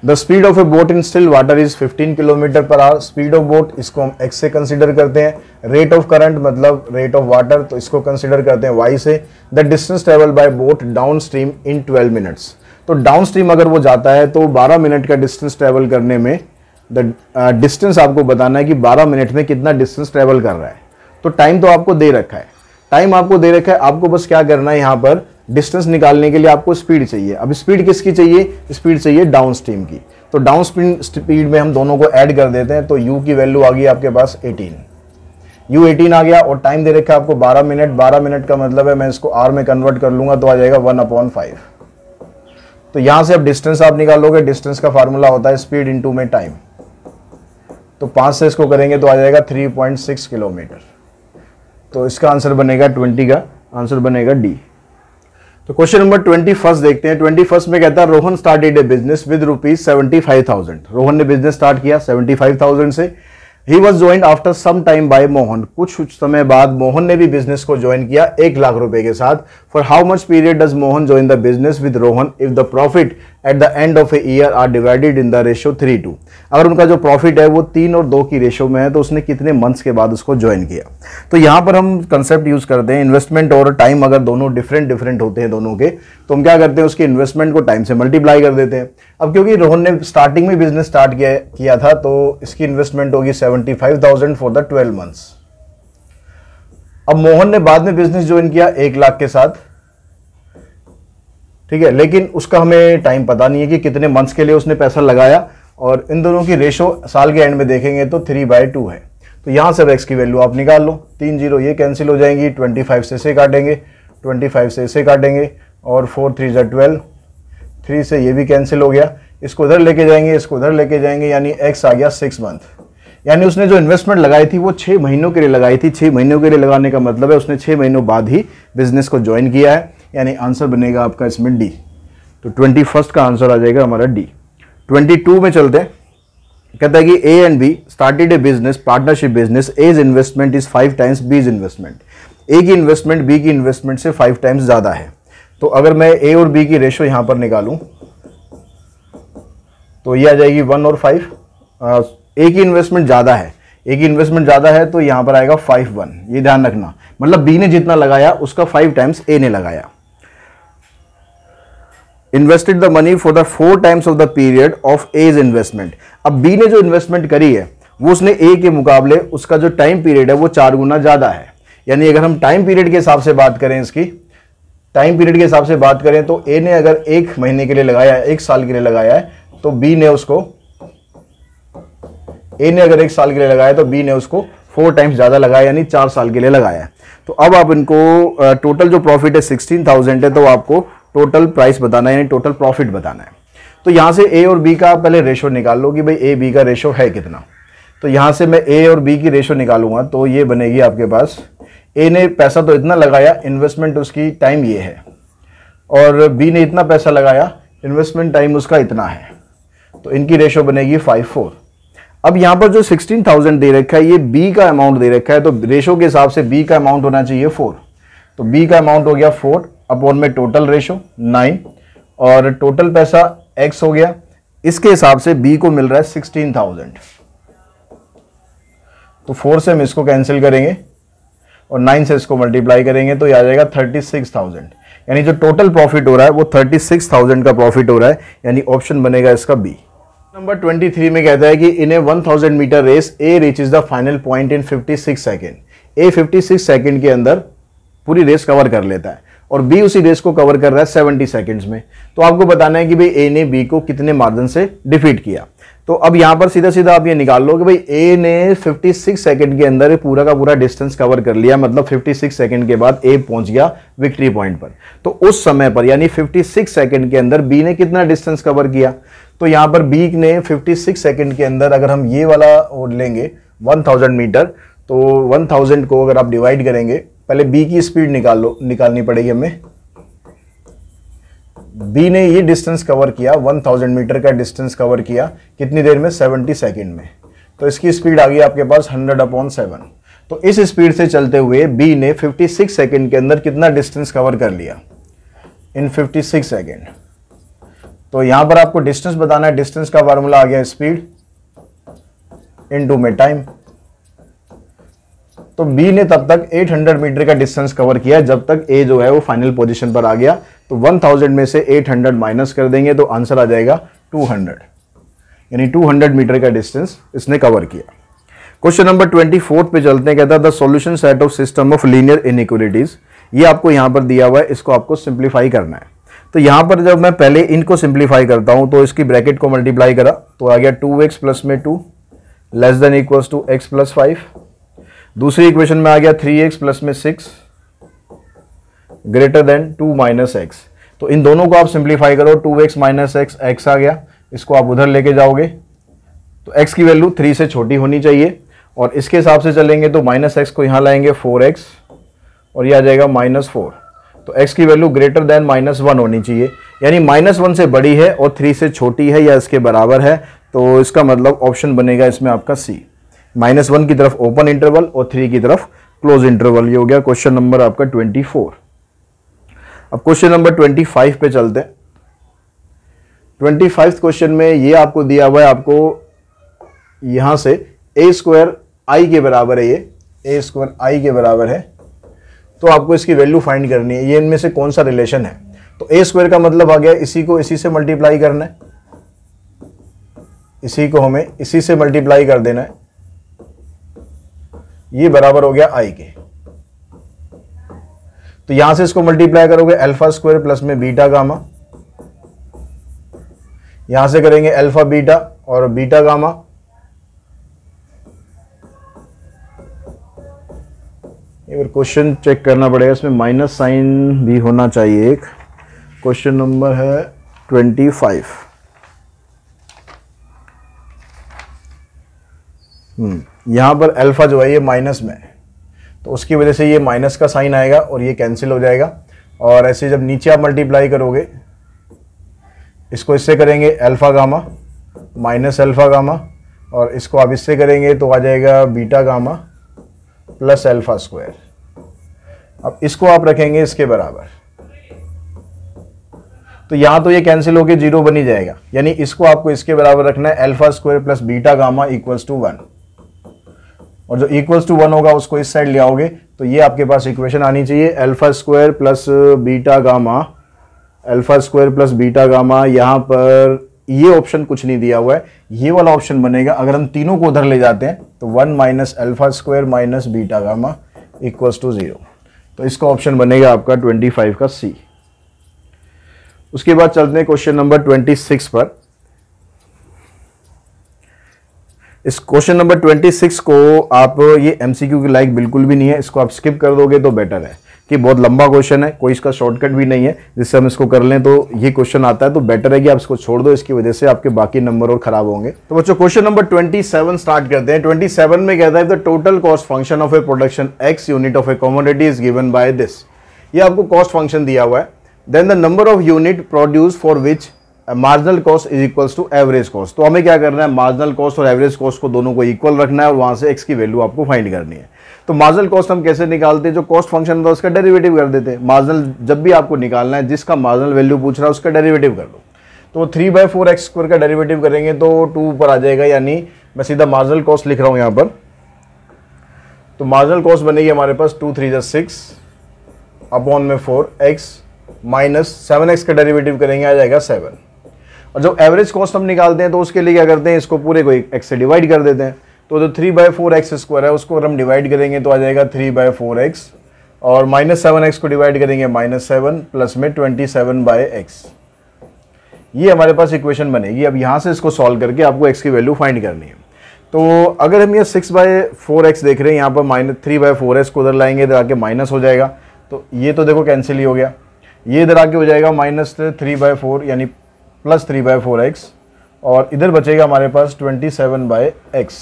the speed of A boat in still water is 15 kilometre per hour. Speed of boat इसको हम x से कंसिडर करते हैं, रेट ऑफ करंट मतलब रेट ऑफ वाटर तो इसको कंसिडर करते हैं y से। The distance travel by boat down stream in 12 minutes, तो डाउन स्ट्रीम अगर वो जाता है तो 12 मिनट का डिस्टेंस ट्रेवल करने में, द डिस्टेंस आपको बताना है कि 12 मिनट में कितना डिस्टेंस ट्रेवल कर रहा है। तो टाइम तो आपको दे रखा है, टाइम आपको दे रखा है, आपको बस क्या करना है, यहाँ पर डिस्टेंस निकालने के लिए आपको स्पीड चाहिए। अब स्पीड किसकी चाहिए, स्पीड चाहिए डाउन स्ट्रीम की, तो डाउन स्पीड में हम दोनों को ऐड कर देते हैं, तो u की वैल्यू आ गई आपके पास 18, u 18 आ गया, और टाइम दे रखा है आपको 12 मिनट। 12 मिनट का मतलब है मैं इसको आर में कन्वर्ट कर लूंगा तो आ जाएगा 1/5। तो यहां से अब डिस्टेंस आप निकालोगे, डिस्टेंस का फार्मूला होता है स्पीड इंटू में टाइम, तो 5 से इसको करेंगे तो आ जाएगा 3.6 किलोमीटर। तो इसका आंसर बनेगा 20 का आंसर बनेगा डी। तो क्वेश्चन नंबर 21 देखते हैं। 21 में कहता है Rohan started a business with ₹75,000। Rohan ने बिजनेस स्टार्ट किया 75,000 से। He was joined after some time by Mohan, कुछ समय बाद मोहन ने भी बिजनेस को ज्वाइन किया 1 लाख रुपए के साथ। For how much period does Mohan join the business with Rohan if the profit at the end of a year are divided in the ratio 3:2। अगर उनका जो प्रॉफिट है वो 3 और 2 की रेशियो में है तो उसने कितने मंथ्स के बाद उसको ज्वाइन किया। तो यहां पर हम कंसेप्ट यूज करते हैं इन्वेस्टमेंट और टाइम, अगर दोनों डिफरेंट होते हैं दोनों के, तो हम क्या करते हैं उसके इन्वेस्टमेंट को टाइम से मल्टीप्लाई कर देते हैं। अब क्योंकि रोहन ने स्टार्टिंग में बिजनेस स्टार्ट किया था तो इसकी इन्वेस्टमेंट होगी 75,000 फॉर द 12 मंथ्स। अब मोहन ने बाद में बिजनेस ज्वाइन किया 1 लाख के साथ, ठीक है, लेकिन उसका हमें टाइम पता नहीं है कि कितने मंथ्स के लिए उसने पैसा लगाया, और इन दोनों की रेशो साल के एंड में देखेंगे तो 3/2 है। तो यहां से x की वैल्यू आप निकाल लो, 3 0 ये कैंसिल हो जाएंगी, 25 से इसे काटेंगे, 25 से इसे काटेंगे, और 4 3 12, 3 से ये भी कैंसिल हो गया, इसको उधर लेके जाएंगे, इसको उधर लेके जाएंगे, यानी x आ गया 6 मंथ। यानी उसने जो इन्वेस्टमेंट लगाई थी वो 6 महीनों के लिए लगाई थी। 6 महीनों के लिए लगाने का मतलब है उसने 6 महीनों बाद ही बिजनेस को ज्वाइन किया है, यानी आंसर बनेगा आपका इसमें डी। तो 21 का आंसर आ जाएगा हमारा डी। 22 में चलते हैं। कहता है कि A and B started a business partnership business, A's investment is 5 times B's investment. A की इन्वेस्टमेंट बी की इन्वेस्टमेंट से 5 टाइम्स ज़्यादा है। तो अगर मैं ए और बी की रेशो यहाँ पर निकालूं तो ये आ जाएगी 1 और 5। ए की इन्वेस्टमेंट ज़्यादा है, ए की इन्वेस्टमेंट ज़्यादा है तो यहाँ पर आएगा 5-1, ये ध्यान रखना। मतलब बी ने जितना लगाया उसका 5 टाइम्स ए ने लगाया। Invested the money for the 4 times of the period of as investment. अब बी ने जो इन्वेस्टमेंट करी है वो उसने ए के मुकाबले उसका जो टाइम पीरियड है वो 4 गुना ज़्यादा है। यानी अगर हम टाइम पीरियड के हिसाब से बात करें, इसकी टाइम पीरियड के हिसाब से बात करें तो ए ने अगर 1 महीने के लिए लगाया है, 1 साल के लिए लगाया है, तो बी ने उसको, ए ने अगर 1 साल के लिए लगाया तो बी ने उसको 4 टाइम्स ज़्यादा लगाया, यानी 4 साल के लिए लगाया है। तो अब आप इनको टोटल जो प्रॉफिट है 16,000 है, तो आपको टोटल प्राइस बताना है, यानी टोटल प्रॉफिट बताना है। तो यहाँ से ए और बी का पहले रेशो निकाल लो कि भाई ए बी का रेशो है कितना। तो यहाँ से मैं ए और बी की रेशो निकालूंगा तो ये बनेगी आपके पास, ए ने पैसा तो इतना लगाया, इन्वेस्टमेंट उसकी टाइम ये है, और बी ने इतना पैसा लगाया, इन्वेस्टमेंट टाइम उसका इतना है, तो इनकी रेशो बनेगी 5-4। अब यहाँ पर जो 16,000 दे रखा है ये बी का अमाउंट दे रखा है, तो रेशो के हिसाब से बी का अमाउंट होना चाहिए 4। तो बी का अमाउंट हो गया 4 अपॉन में टोटल रेशो 9, और टोटल पैसा x हो गया। इसके हिसाब से बी को मिल रहा है 16,000। तो 4 से हम इसको कैंसिल करेंगे और 9 से इसको मल्टीप्लाई करेंगे तो ये आ जाएगा 36,000। यानी जो टोटल प्रॉफिट हो रहा है वो 36,000 का प्रॉफिट हो रहा है, यानी ऑप्शन बनेगा इसका बी। नंबर 23 में कहता है कि in a 1000 metre race A reaches the final point in 56 second. A 56 second के अंदर पूरी रेस कवर कर लेता है और बी उसी रेस को कवर कर रहा है 70 सेकेंड्स में। तो आपको बताना है कि भाई ए ने बी को कितने मार्जिन से डिफीट किया। तो अब यहाँ पर सीधा सीधा आप ये निकाल लो कि भाई ए ने 56 सेकंड के अंदर पूरा का पूरा डिस्टेंस कवर कर लिया, मतलब 56 सेकंड के बाद ए पहुंच गया विक्ट्री पॉइंट पर। तो उस समय पर यानी 56 सेकंड के अंदर बी ने कितना डिस्टेंस कवर किया, तो यहाँ पर बी ने 56 सेकंड के अंदर अगर हम ये वाला और लेंगे 1000 मीटर, तो 1000 को अगर आप डिवाइड करेंगे, पहले बी की स्पीड निकालनी पड़ेगी हमें। बी ने ये डिस्टेंस कवर किया, 1000 मीटर का डिस्टेंस कवर किया कितनी देर में, 70 सेकंड में। तो इसकी स्पीड आ गई आपके पास 100/7। तो इस स्पीड से चलते हुए बी ने 56 सेकंड के अंदर कितना डिस्टेंस कवर कर लिया इन 56 सेकंड। तो यहां पर आपको डिस्टेंस बताना है, डिस्टेंस का फार्मूला आ गया स्पीड इनटू में टाइम। तो बी ने तब तक 800 मीटर का डिस्टेंस कवर किया जब तक ए जो है वो फाइनल पोजीशन पर आ गया। तो 1000 में से 800 माइनस कर देंगे तो आंसर आ जाएगा 200, यानी 200 मीटर का डिस्टेंस इसने कवर किया। क्वेश्चन नंबर 24 पे चलते हैं। कहता है the solution set of system of linear inequalities. ये आपको यहाँ पर दिया हुआ है, इसको आपको सिंप्लीफाई करना है। तो यहाँ पर जब मैं पहले इनको सिंप्लीफाई करता हूँ तो इसकी ब्रैकेट को मल्टीप्लाई करा तो आ गया 2x प्लस में 2 less than equals to x plus 5। दूसरी इक्वेशन में आ गया 3x प्लस में 6 ग्रेटर देन 2 माइनस x। तो इन दोनों को आप सिंप्लीफाई करो, 2x माइनस x आ गया, इसको आप उधर लेके जाओगे तो x की वैल्यू 3 से छोटी होनी चाहिए, और इसके हिसाब से चलेंगे तो माइनस x को यहाँ लाएंगे 4x और ये आ जाएगा -4। तो x की वैल्यू ग्रेटर देन -1 होनी चाहिए, यानी -1 से बड़ी है और 3 से छोटी है या इसके बराबर है। तो इसका मतलब ऑप्शन बनेगा इसमें आपका C, -1 की तरफ ओपन इंटरवल और 3 की तरफ क्लोज इंटरवल। ये हो गया क्वेश्चन नंबर आपका 24। अब क्वेश्चन नंबर 25 पे चलते हैं। 25 क्वेश्चन में ये आपको दिया हुआ है, आपको यहां से a² i के बराबर है, ये a² i के बराबर है, तो आपको इसकी वैल्यू फाइंड करनी है। ये इनमें से कौन सा रिलेशन है, तो a² का मतलब आ गया इसी को इसी से मल्टीप्लाई करना है, इसी को हमें इसी से मल्टीप्लाई कर देना है, ये बराबर हो गया i के। तो यहां से इसको मल्टीप्लाई करोगे α² प्लस में बीटा गामा, यहां से करेंगे अल्फा बीटा और बीटा गामा, एक क्वेश्चन चेक करना पड़ेगा, इसमें माइनस साइन भी होना चाहिए एक। क्वेश्चन नंबर है 25। यहां पर अल्फा जो है ये माइनस में है, तो उसकी वजह से ये माइनस का साइन आएगा और ये कैंसिल हो जाएगा। और ऐसे जब नीचे आप मल्टीप्लाई करोगे, इसको इससे करेंगे alpha gamma minus alpha gamma, और इसको आप इससे करेंगे तो आ जाएगा बीटा गामा प्लस α²। अब इसको आप रखेंगे इसके बराबर, तो यहां तो ये कैंसिल होके 0 बन ही जाएगा, यानी इसको आपको इसके बराबर रखना है alpha square plus beta gamma equals to 1, और जो इक्वल्स टू 1 होगा उसको इस साइड ले आओगे तो ये आपके पास इक्वेशन आनी चाहिए alpha square plus beta gamma, alpha square plus beta gamma, यहां पर ये ऑप्शन कुछ नहीं दिया हुआ है, ये वाला ऑप्शन बनेगा। अगर हम तीनों को उधर ले जाते हैं तो 1 minus alpha square minus beta gamma equals to 0, तो इसका ऑप्शन बनेगा आपका 25 का सी। उसके बाद चलते हैं क्वेश्चन नंबर 26 पर। इस क्वेश्चन नंबर 26 को आप, ये एमसीक्यू की लाइक बिल्कुल भी नहीं है, इसको आप स्किप कर दोगे तो बेटर है, कि बहुत लंबा क्वेश्चन है, कोई इसका शॉर्टकट भी नहीं है जिससे हम इसको कर लें तो ये क्वेश्चन आता है, तो बेटर है कि आप इसको छोड़ दो, इसकी वजह से आपके बाकी नंबर और खराब होंगे। तो बच्चों क्वेश्चन नंबर 27 स्टार्ट करते हैं। 27 में कहता है the total cost function of a production X unit of a commodity is given by this. ये आपको कॉस्ट फंक्शन दिया हुआ है, then the number of unit produce for which marginal cost is equals to average cost. तो हमें क्या करना है, मार्जिनल कॉस्ट और एवरेज कॉस्ट को दोनों को इक्वल रखना है और वहां से एक्स की वैल्यू आपको फाइंड करनी है। तो मार्जिनल कॉस्ट हम कैसे निकालते हैं, जो कॉस्ट फंक्शन होता है उसका डेरिवेटिव कर देते हैं। मार्जिनल जब भी आपको निकालना है, जिसका मार्जिनल वैल्यू पूछ रहा है उसका डेरिवेटिव कर दो, तो 3/4x² का डेरिवेटिव करेंगे तो 2 पर आ जाएगा, यानी मैं सीधा मार्जिनल कॉस्ट लिख रहा हूं यहां पर। तो मार्जिनल कॉस्ट बनेगी हमारे पास 2 3 6 अपॉन में 4x माइनस 7x का डेरिवेटिव करेंगे आ जाएगा 7। और जो एवरेज कॉस्ट हम निकालते हैं तो उसके लिए क्या करते हैं, इसको पूरे को x से डिवाइड कर देते हैं। तो जो 3/4x² है उसको अगर हम डिवाइड करेंगे तो आ जाएगा 3/4x, और माइनस 7x को डिवाइड करेंगे -7 प्लस में 27/x। ये हमारे पास इक्वेशन बनेगी। अब यहाँ से इसको सॉल्व करके आपको x की वैल्यू फाइंड करनी है। तो अगर हम ये 6/4x देख रहे हैं, यहाँ पर -3/4x को उधर लाएंगे, इधर आके माइनस हो जाएगा, तो ये तो देखो कैंसिल ही हो गया। ये इधर आके हो जाएगा -3/4 यानी प्लस 3/4x, और इधर बचेगा हमारे पास 27/x।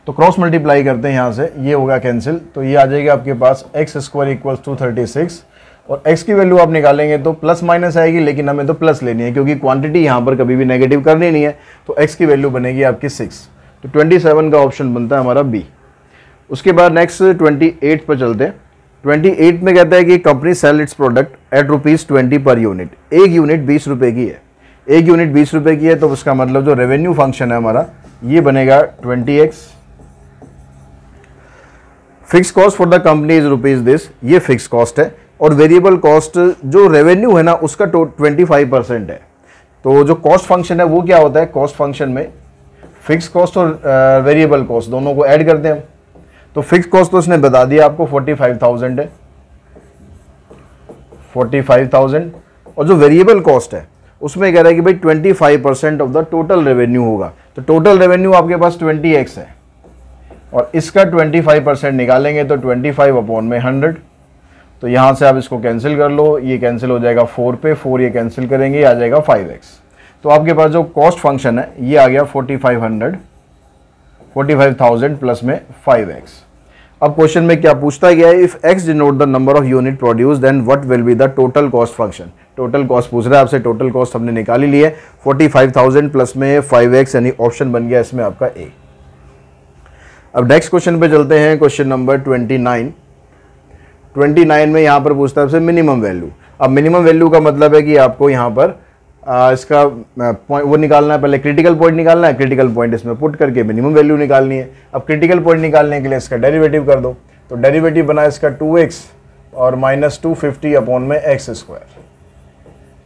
तो क्रॉस मल्टीप्लाई करते हैं यहाँ से, ये होगा कैंसिल, तो ये आ जाएगा आपके पास x² इक्वल्स टू 36, और x की वैल्यू आप निकालेंगे तो प्लस माइनस आएगी, लेकिन हमें तो प्लस लेनी है क्योंकि क्वांटिटी यहाँ पर कभी भी नेगेटिव करनी नहीं है। तो x की वैल्यू बनेगी आपकी 6, तो 27 का ऑप्शन बनता है हमारा बी। उसके बाद नेक्स्ट 28 पर चलते हैं। 28 में कहता है कि company sell its product at ₹20 per unit. एक यूनिट 20 रुपये की है, एक यूनिट 20 रुपये की है, तो उसका मतलब जो रेवेन्यू फंक्शन है हमारा ये बनेगा 20x। Fix cost for the company is rupees this, ये फिक्स कॉस्ट है, और वेरिएबल कॉस्ट जो रेवेन्यू है ना उसका 25% है। तो जो कॉस्ट फंक्शन है वो क्या होता है, कॉस्ट फंक्शन में फिक्स कॉस्ट और वेरिएबल कॉस्ट दोनों को ऐड करते हैं। तो फिक्स कॉस्ट तो उसने बता दिया आपको 45,000 है, 45,000, और जो वेरिएबल कॉस्ट है उसमें कह रहा है कि भाई 25% ऑफ द टोटल रेवेन्यू होगा। तो टोटल रेवेन्यू आपके पास 20x है, और इसका 25% निकालेंगे तो 25/100। तो यहाँ से आप इसको कैंसिल कर लो, ये कैंसिल हो जाएगा 4 पे, 4 ये कैंसिल करेंगे आ जाएगा 5x। तो आपके पास जो कॉस्ट फंक्शन है ये आ गया 45,000 प्लस में 5x। अब क्वेश्चन में क्या पूछता गया है, if x denote the number of unit produce then what will be the total cost function. Total cost पूछ रहा है आपसे, टोटल कॉस्ट हमने निकाली ली है 45,000 प्लस में 5x, यानी ऑप्शन बन गया इसमें आपका ए। अब नेक्स्ट क्वेश्चन पे चलते हैं, क्वेश्चन नंबर 29। 29 में यहाँ पर पूछता है आपसे मिनिमम वैल्यू। अब मिनिमम वैल्यू का मतलब है कि आपको यहाँ पर इसका वो निकालना है, पहले क्रिटिकल पॉइंट निकालना है, क्रिटिकल पॉइंट इसमें पुट करके मिनिमम वैल्यू निकालनी है। अब क्रिटिकल पॉइंट निकालने के लिए इसका डेरिवेटिव कर दो, तो डेरिवेटिव बना इसका 2x और -250 अपॉन में x²।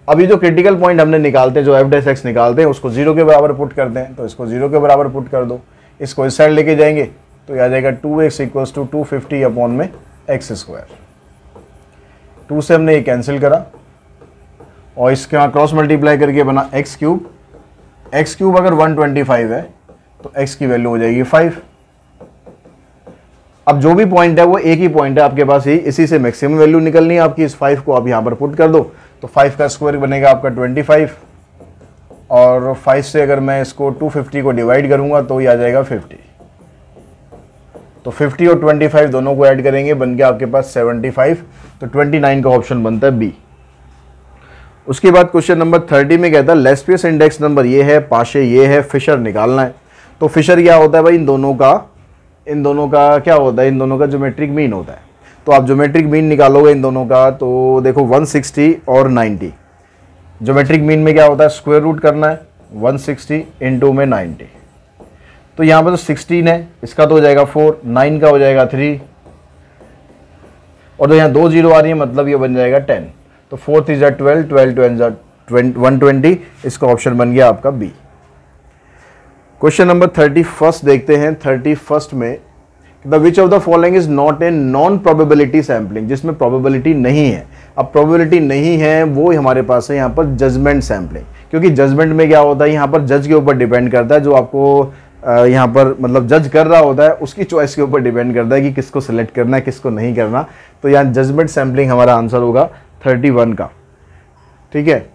अब ये जो क्रिटिकल पॉइंट हमने निकालते हैं, जो f' निकालते हैं, उसको 0 के बराबर पुट करते हैं, तो इसको 0 के बराबर पुट कर दो। इसको इस साइड लेके जाएंगे तो आ जाएगा 2x इक्वल्स टू 250 अपॉन में x²। 2 से हमने ये कैंसिल करा, और इसके यहाँ क्रॉस मल्टीप्लाई करके बना x³ अगर 125 है तो x की वैल्यू हो जाएगी 5। अब जो भी पॉइंट है वो एक ही पॉइंट है आपके पास, ही इसी से मैक्सिमम वैल्यू निकलनी है आपकी। इस 5 को आप यहाँ पर पुट कर दो, तो 5 का स्क्वायर बनेगा आपका 25, और 5 से अगर मैं इसको 250 को डिवाइड करूंगा तो ये आ जाएगा 50। तो 50 और 25 दोनों को ऐड करेंगे, बन गया आपके पास 75। तो 29 का ऑप्शन बनता है बी। उसके बाद क्वेश्चन नंबर 30 में कहता है लेस्पियस इंडेक्स नंबर ये है, पाशे ये है, फिशर निकालना है। तो फिशर क्या होता है भाई, इन दोनों का क्या होता है, इन दोनों का ज्योमेट्रिक मीन होता है। तो आप ज्योमेट्रिक मीन निकालोगे इन दोनों का, तो देखो 160 और 90, ज्योमेट्रिक मीन में क्या होता है, स्क्वायर रूट करना है 160 इंटू में 90, तो यहाँ पर तो 16 है, इसका तो हो जाएगा 4, 9 का हो जाएगा 3, और तो यहाँ 2 0 आ रही है, मतलब ये बन जाएगा 10, तो 4 3 जा 12, 12 2 जा 120, इसका ऑप्शन बन गया आपका बी। क्वेश्चन नंबर 31 देखते हैं। 31 में the which of the following is not a non probability sampling, जिसमें प्रोबेबिलिटी नहीं है। अब प्रोबेबिलिटी नहीं है वो हमारे पास है यहाँ पर जजमेंट सैम्पलिंग, क्योंकि जजमेंट में क्या होता है, यहाँ पर जज के ऊपर डिपेंड करता है, जो आपको यहाँ पर मतलब जज कर रहा होता है उसकी चॉइस के ऊपर डिपेंड करता है कि किसको सिलेक्ट करना है किसको नहीं करना। तो यहाँ जजमेंट सैम्पलिंग हमारा आंसर होगा 31 का। ठीक है,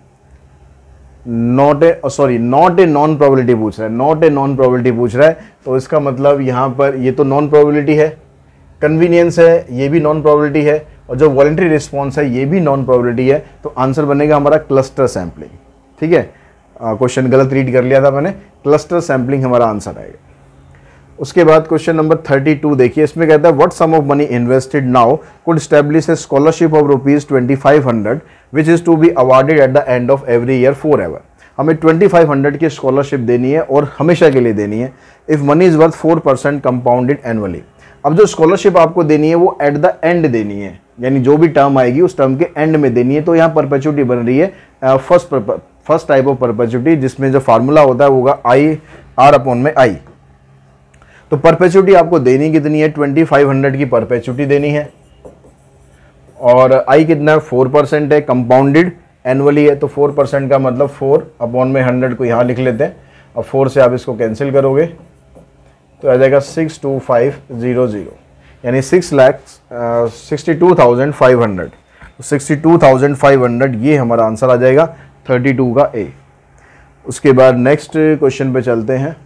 नॉट ए नॉन प्रोबेबिलिटी पूछ रहा है, नॉट ए नॉन प्रोबेबिलिटी पूछ रहा है, तो इसका मतलब यहाँ पर ये तो नॉन प्रोबेबिलिटी है, कन्वीनियंस है ये भी नॉन प्रोबेबिलिटी है, और जो वॉलंटरी रिस्पॉन्स है ये भी नॉन प्रोबेबिलिटी है, तो आंसर बनेगा हमारा क्लस्टर सैम्पलिंग। ठीक है, क्वेश्चन गलत रीड कर लिया था मैंने, क्लस्टर सैम्पलिंग हमारा आंसर आएगा। उसके बाद क्वेश्चन नंबर 32 देखिए, इसमें कहता है what sum of money invested now could establish a scholarship of ₹2500 which is to be awarded at the end of every year forever. हमें 2500 की स्कॉलरशिप देनी है और हमेशा के लिए देनी है। If money is worth 4% compounded annually. अब जो स्कॉलरशिप आपको देनी है वो एट द एंड देनी है, यानी जो भी टर्म आएगी उस टर्म के एंड में देनी है। तो यहाँ परपेचुटी बन रही है फर्स्ट टाइप ऑफ परपेचुटी, जिसमें जो फार्मूला होता है वो होगा IR/I। तो परपेचुटी आपको देनी कितनी है, 2500 की परपेचुटी देनी है, और I कितना है 4% है, कंपाउंडेड एनुअली है, तो 4% का मतलब 4/100 को यहाँ लिख लेते हैं। अब 4 से आप इसको कैंसिल करोगे तो आ जाएगा 62500, यानी 6,62,500। 62,500 ये हमारा आंसर आ जाएगा 32 का ए। उसके बाद नेक्स्ट क्वेश्चन पे चलते हैं।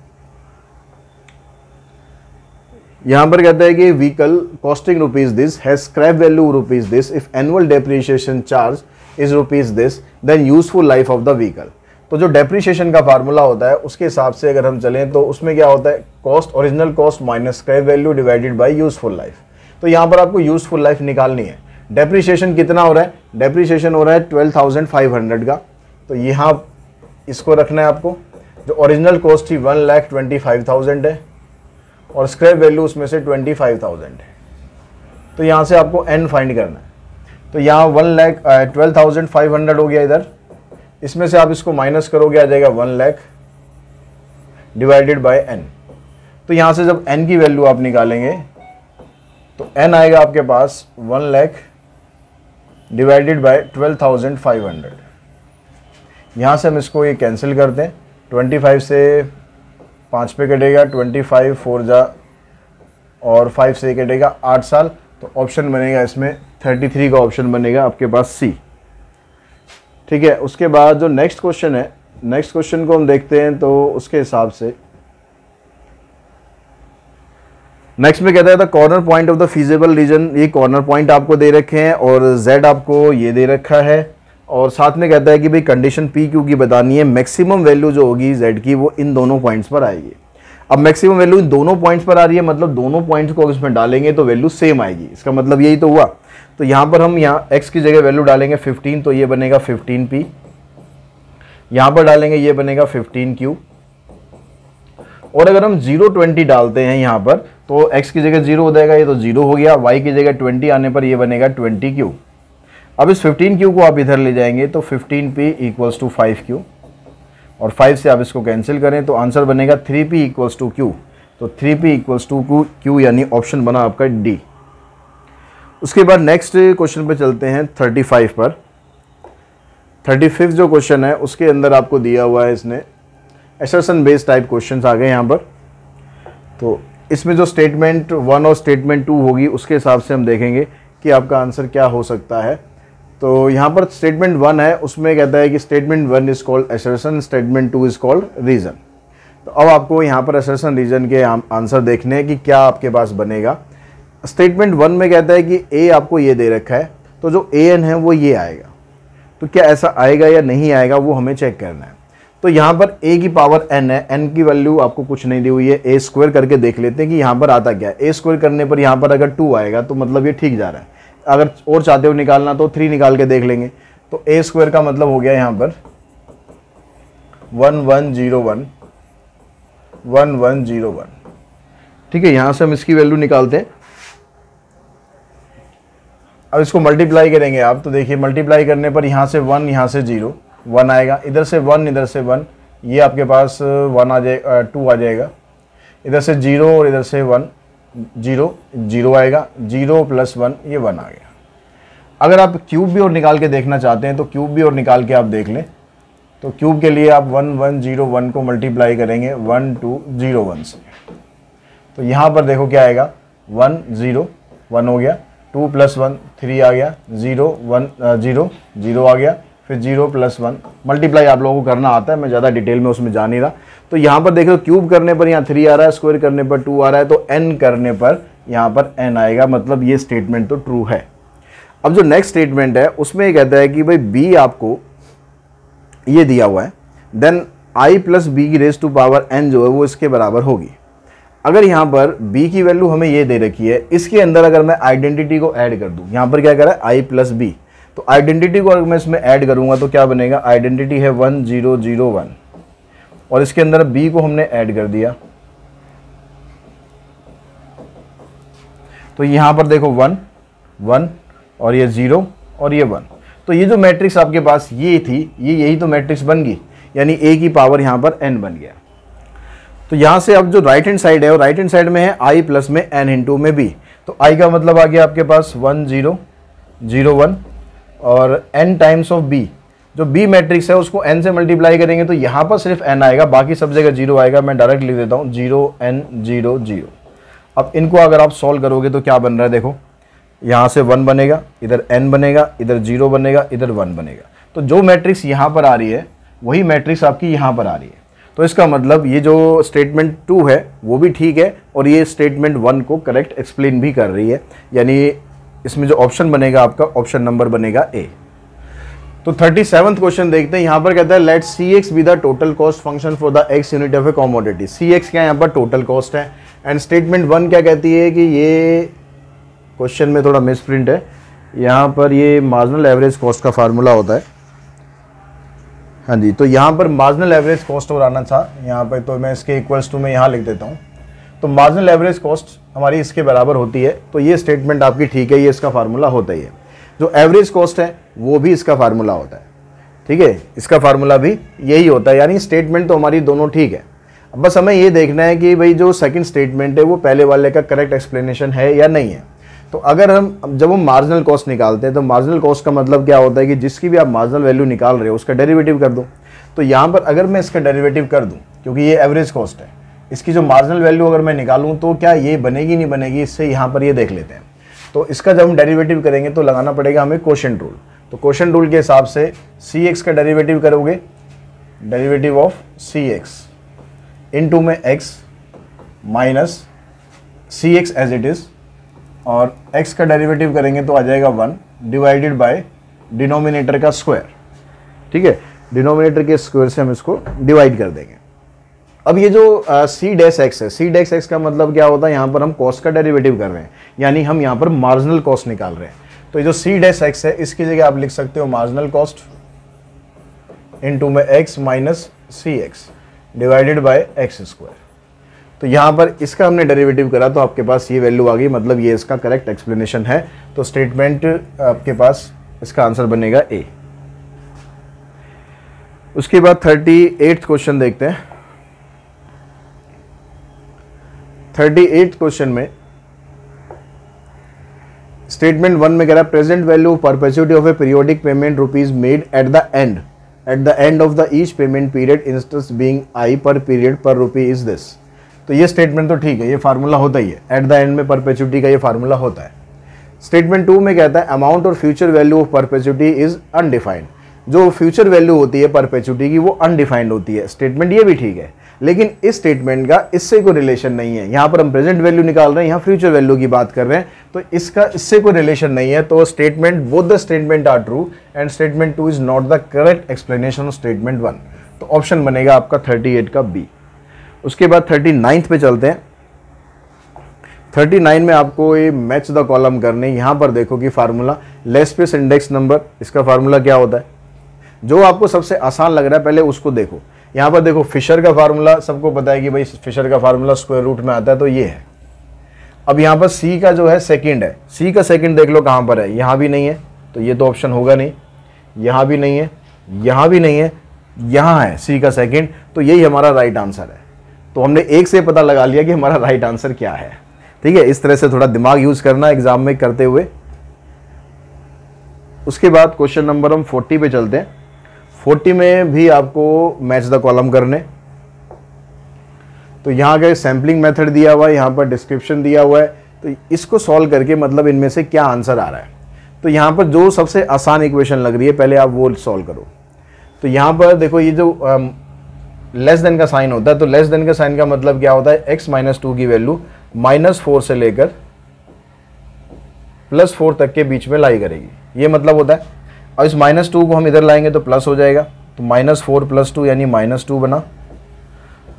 यहां पर कहता है कि vehicle costing rupees this has scrap value rupees this, if annual depreciation charge is rupees this then useful life of the vehicle. तो जो डेप्रिसिएशन का फार्मूला होता है उसके हिसाब से अगर हम चलें तो उसमें क्या होता है, cost original cost minus scrap value divided by useful life. तो यहाँ पर आपको यूजफुल लाइफ निकालनी है। डेप्रिसिएशन कितना हो रहा है, डेप्रिसिएशन हो रहा है 12,500 का, तो यहाँ इसको रखना है आपको। जो ओरिजिनल कॉस्ट थी 1,25,000 है और स्क्रैप वैल्यू उसमें से 25,000 है, तो यहाँ से आपको n फाइंड करना है। तो यहाँ 12,500 हो गया इधर, इसमें से आप इसको माइनस करोगे आ जाएगा 1 लाख डिवाइडेड बाय n। तो यहाँ से जब n की वैल्यू आप निकालेंगे तो n आएगा आपके पास 1 लाख डिवाइडेड बाय 12,500। यहाँ से हम इसको ये कैंसिल करते हैं, 25 से 5 पे कटेगा, 25 4 जा और 5 से कटेगा 8 साल, तो ऑप्शन बनेगा इसमें 33 का ऑप्शन बनेगा आपके पास सी। ठीक है, उसके बाद जो नेक्स्ट क्वेश्चन है, नेक्स्ट क्वेश्चन को हम देखते हैं तो उसके हिसाब से नेक्स्ट में कहता है the corner point of the feasible reason. ये कॉर्नर पॉइंट आपको दे रखे हैं और z आपको ये दे रखा है, और साथ में कहता है कि भाई कंडीशन पी क्यू की बतानी है, मैक्सिमम वैल्यू जो होगी z की वो इन दोनों पॉइंट्स पर आएगी। अब मैक्सिमम वैल्यू इन दोनों पॉइंट्स पर आ रही है, मतलब दोनों पॉइंट्स को इसमें डालेंगे तो वैल्यू सेम आएगी, इसका मतलब यही तो हुआ। तो यहाँ पर हम यहाँ x की जगह वैल्यू डालेंगे 15, तो ये बनेगा 15p, यहाँ पर डालेंगे ये बनेगा 15q, और अगर हम 0 20 डालते हैं यहाँ पर तो x की जगह 0 हो जाएगा, ये तो 0 हो गया, y की जगह 20 आने पर ये बनेगा 20q। अब इस 15q को आप इधर ले जाएंगे तो 15p इक्वल्स टू 5q, और 5 से आप इसको कैंसिल करें तो आंसर बनेगा 3p इक्वल्स टू q। तो 3p इक्वल्स टू q यानी ऑप्शन बना आपका डी। उसके बाद नेक्स्ट क्वेश्चन पे चलते हैं 35 पर। 35 जो क्वेश्चन है उसके अंदर आपको दिया हुआ है, इसने असर्शन बेस्ड टाइप क्वेश्चंस आ गए यहाँ पर। तो इसमें जो स्टेटमेंट 1 और स्टेटमेंट 2 होगी उसके हिसाब से हम देखेंगे कि आपका आंसर क्या हो सकता है। तो यहाँ पर स्टेटमेंट 1 है, उसमें कहता है कि statement 1 is called assertion, statement 2 is called reason. तो अब आपको यहाँ पर असर्शन रीजन के आंसर देखने हैं कि क्या आपके पास बनेगा। स्टेटमेंट 1 में कहता है कि ए आपको ये दे रखा है, तो जो an है वो ये आएगा, तो क्या ऐसा आएगा या नहीं आएगा वो हमें चेक करना है। तो यहाँ पर a की पावर n है, n की वैल्यू आपको कुछ नहीं दी हुई है, a स्क्वायर करके देख लेते हैं कि यहाँ पर आता क्या है। a स्क्वायर करने पर यहाँ पर अगर 2 आएगा तो मतलब ये ठीक जा रहा है, अगर और चाहते हो निकालना तो 3 निकाल के देख लेंगे। तो ए स्क्वायर का मतलब हो गया यहाँ पर 1101 1101। ठीक है, यहां से हम इसकी वैल्यू निकालते हैं। अब इसको मल्टीप्लाई करेंगे आप, तो देखिए मल्टीप्लाई करने पर यहाँ से 1, यहाँ से 0, 1 आएगा, इधर से 1, इधर से 1, ये आपके पास 1 आ जाएगा, 2 आ जाएगा, इधर से 0 और इधर से 1, 0 0 आएगा, 0 + 1 ये 1 आ गया। अगर आप क्यूब भी और निकाल के देखना चाहते हैं तो क्यूब भी और निकाल के आप देख लें। तो क्यूब के लिए आप 1101 को मल्टीप्लाई करेंगे 1201 से, तो यहाँ पर देखो क्या आएगा, 1 0 1 हो गया, 2 + 1 3 आ गया, 0 1 0 0 आ गया, फिर 0 + 1। मल्टीप्लाई आप लोगों को करना आता है, मैं ज़्यादा डिटेल में उसमें जा नहीं रहा। तो यहाँ पर देखो क्यूब करने पर यहाँ 3 आ रहा है, स्क्वायर करने पर 2 आ रहा है, तो n करने पर यहाँ पर n आएगा, मतलब ये स्टेटमेंट तो ट्रू है। अब जो नेक्स्ट स्टेटमेंट है उसमें ये कहता है कि भाई b आपको ये दिया हुआ है, देन i + b⁻n जो है वो इसके बराबर होगी। अगर यहाँ पर b की वैल्यू हमें ये दे रखी है, इसके अंदर अगर मैं आइडेंटिटी को ऐड कर दूँ, यहाँ पर क्या करा है i + b, तो आइडेंटिटी को अगर मैं इसमें ऐड करूँगा तो क्या बनेगा, आइडेंटिटी है 1001 और इसके अंदर b को हमने ऐड कर दिया, तो यहाँ पर देखो 1 1 और ये 0 और ये 1, तो ये जो मैट्रिक्स आपके पास ये थी, ये यही तो मैट्रिक्स बन गई, यानी a की पावर यहाँ पर n बन गया। तो यहाँ से अब जो राइट हैंड साइड है, और राइट हैंड साइड में है i + में n × में b, तो i का मतलब आ गया आपके पास 1 0 0 1 और n टाइम्स ऑफ b, जो b मैट्रिक्स है उसको n से मल्टीप्लाई करेंगे तो यहाँ पर सिर्फ n आएगा, बाकी सब जगह 0 आएगा। मैं डायरेक्ट लिख देता हूँ 0 n 0 0। अब इनको अगर आप सॉल्व करोगे तो क्या बन रहा है, देखो यहाँ से 1 बनेगा, इधर n बनेगा, इधर 0 बनेगा, इधर 1 बनेगा, तो जो मैट्रिक्स यहाँ पर आ रही है वही मैट्रिक्स आपकी यहाँ पर आ रही है। तो इसका मतलब ये जो स्टेटमेंट 2 है वो भी ठीक है और ये स्टेटमेंट 1 को करेक्ट एक्सप्लेन भी कर रही है, यानी इसमें जो ऑप्शन बनेगा आपका ऑप्शन नंबर बनेगा ए। तो 37th क्वेश्चन देखते हैं। यहाँ पर कहता है let Cx be the total cost function for the x unit of a commodity. Cx क्या है, यहाँ पर टोटल कॉस्ट है, एंड स्टेटमेंट 1 क्या कहती है कि ये क्वेश्चन में थोड़ा मिस प्रिंट है, यहाँ पर ये मार्जिनल एवरेज कॉस्ट का फार्मूला होता है। हाँ जी, तो यहाँ पर मार्जिनल एवरेज कॉस्ट और आना था यहाँ पर, तो मैं इसके इक्वल्स टू में यहाँ लिख देता हूँ। तो मार्जिनल एवरेज कॉस्ट हमारी इसके बराबर होती है, तो ये स्टेटमेंट आपकी ठीक है, ये इसका फार्मूला होता ही है। जो एवरेज कॉस्ट है वो भी इसका फार्मूला होता है, ठीक है, इसका फार्मूला भी यही होता है, यानी स्टेटमेंट तो हमारी दोनों ठीक है। अब बस हमें ये देखना है कि भाई जो सेकंड स्टेटमेंट है वो पहले वाले का करेक्ट एक्सप्लेनेशन है या नहीं है। तो अगर जब हम मार्जिनल कॉस्ट निकालते हैं तो मार्जिनल कॉस्ट का मतलब क्या होता है कि जिसकी भी आप मार्जिनल वैल्यू निकाल रहे हो उसका डेरिवेटिव कर दो। तो यहाँ पर अगर मैं इसका डेरिवेटिव कर दूँ, क्योंकि ये एवरेज कॉस्ट है, इसकी जो मार्जिनल वैल्यू अगर मैं निकालूँ तो क्या ये बनेगी नहीं बनेगी, इससे यहाँ पर ये देख लेते हैं। तो इसका जब हम डेरिवेटिव करेंगे तो लगाना पड़ेगा हमें क्वोशिएंट रूल। तो क्वोशिएंट रूल के हिसाब से Cx का डेरिवेटिव करोगे, डेरिवेटिव ऑफ Cx इनटू में x minus Cx as it is, और x का डेरिवेटिव करेंगे तो आ जाएगा 1 डिवाइडेड बाय डिनोमिनेटर का स्क्वायर। ठीक है, डिनोमिनेटर के स्क्वायर से हम इसको डिवाइड कर देंगे। अब ये जो C-x है, C-x का मतलब क्या होता है, यहाँ पर हम कॉस्ट का डेरिवेटिव कर रहे हैं, यानी हम यहाँ पर मार्जिनल कॉस्ट निकाल रहे हैं। तो ये जो C-x है इसकी जगह आप लिख सकते हो मार्जिनल कॉस्ट इनटू में x minus Cx divided by x square. तो यहाँ पर इसका हमने डेरिवेटिव करा तो आपके पास ये वैल्यू आ गई, मतलब ये इसका करेक्ट एक्सप्लेनेशन है। तो स्टेटमेंट आपके पास इसका आंसर बनेगा ए। उसके बाद 38th क्वेश्चन देखते हैं। 38th क्वेश्चन में स्टेटमेंट 1 में कह रहा है present value perpetuity of A periodic payment rupees made at the end of the each payment period instance being I पर पीरियड पर रुपी इज दिस। तो ये स्टेटमेंट तो ठीक है, ये फार्मूला होता ही है, एट द एंड में परपेचुइटी का ये फार्मूला होता है। स्टेटमेंट 2 में कहता है अमाउंट और future value of perpetuity is undefined. जो फ्यूचर वैल्यू होती है परपेचुइटी की वो अनडिफाइंड होती है। स्टेटमेंट ये भी ठीक है, लेकिन इस स्टेटमेंट का इससे कोई रिलेशन नहीं है। यहाँ पर हम प्रेजेंट वैल्यू निकाल रहे हैं, यहाँ फ्यूचर वैल्यू की बात कर रहे हैं, तो इसका इससे कोई रिलेशन नहीं है। तो statement both the statement are true and statement 2 is not the correct explanation of statement 1। तो ऑप्शन बनेगा आपका 38 का बी। उसके बाद 39th पे चलते हैं। 39 में आपको ये मैच द कॉलम करने, यहाँ पर देखो कि formula less space index number, इसका फार्मूला क्या होता है, जो आपको सबसे आसान लग रहा है पहले उसको देखो। यहाँ पर देखो फिशर का फार्मूला सबको पता है कि भाई फिशर का फार्मूला स्क्वायर रूट में आता है, तो ये है। अब यहाँ पर सी का जो है सेकंड है, सी का सेकंड देख लो कहाँ पर है, यहाँ भी नहीं है, तो ये तो ऑप्शन होगा नहीं, यहाँ भी नहीं है, यहाँ भी नहीं है, यहाँ है सी का सेकंड, तो यही हमारा राइट आंसर है। तो हमने एक से पता लगा लिया कि हमारा राइट आंसर क्या है। ठीक है, इस तरह से थोड़ा दिमाग यूज करना एग्जाम में करते हुए। उसके बाद क्वेश्चन नंबर हम 40 पे चलते हैं। 40 में भी आपको मैच द कॉलम करने, तो यहाँ का सैम्पलिंग मेथड दिया हुआ है, यहाँ पर डिस्क्रिप्शन दिया हुआ है, तो इसको सॉल्व करके मतलब इनमें से क्या आंसर आ रहा है। तो यहाँ पर जो सबसे आसान इक्वेशन लग रही है पहले आप वो सॉल्व करो। तो यहाँ पर देखो ये जो लेस देन का साइन होता है, तो लेस देन का साइन का मतलब क्या होता है, x-2 की वैल्यू -4 से लेकर +4 तक के बीच में लाई करेगी, ये मतलब होता है। और इस -2 को हम इधर लाएंगे तो प्लस हो जाएगा, तो -4 + 2 यानी -2 बना,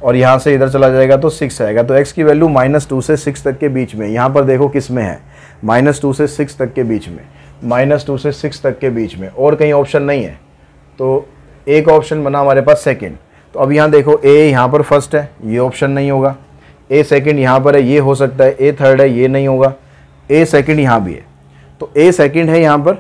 और यहाँ से इधर चला जाएगा तो 6 आएगा। तो x की वैल्यू -2 से 6 तक के बीच में, यहाँ पर देखो किस में है, -2 से 6 तक के बीच में, -2 से 6 तक के बीच में, और कहीं ऑप्शन नहीं है, तो एक ऑप्शन बना हमारे पास सेकंड। तो अब यहाँ देखो a यहाँ पर फर्स्ट है, ये ऑप्शन नहीं होगा, a सेकंड यहाँ पर है, ये हो सकता है, a थर्ड है, ये नहीं होगा, a सेकंड यहाँ भी है, तो a सेकंड है यहाँ पर।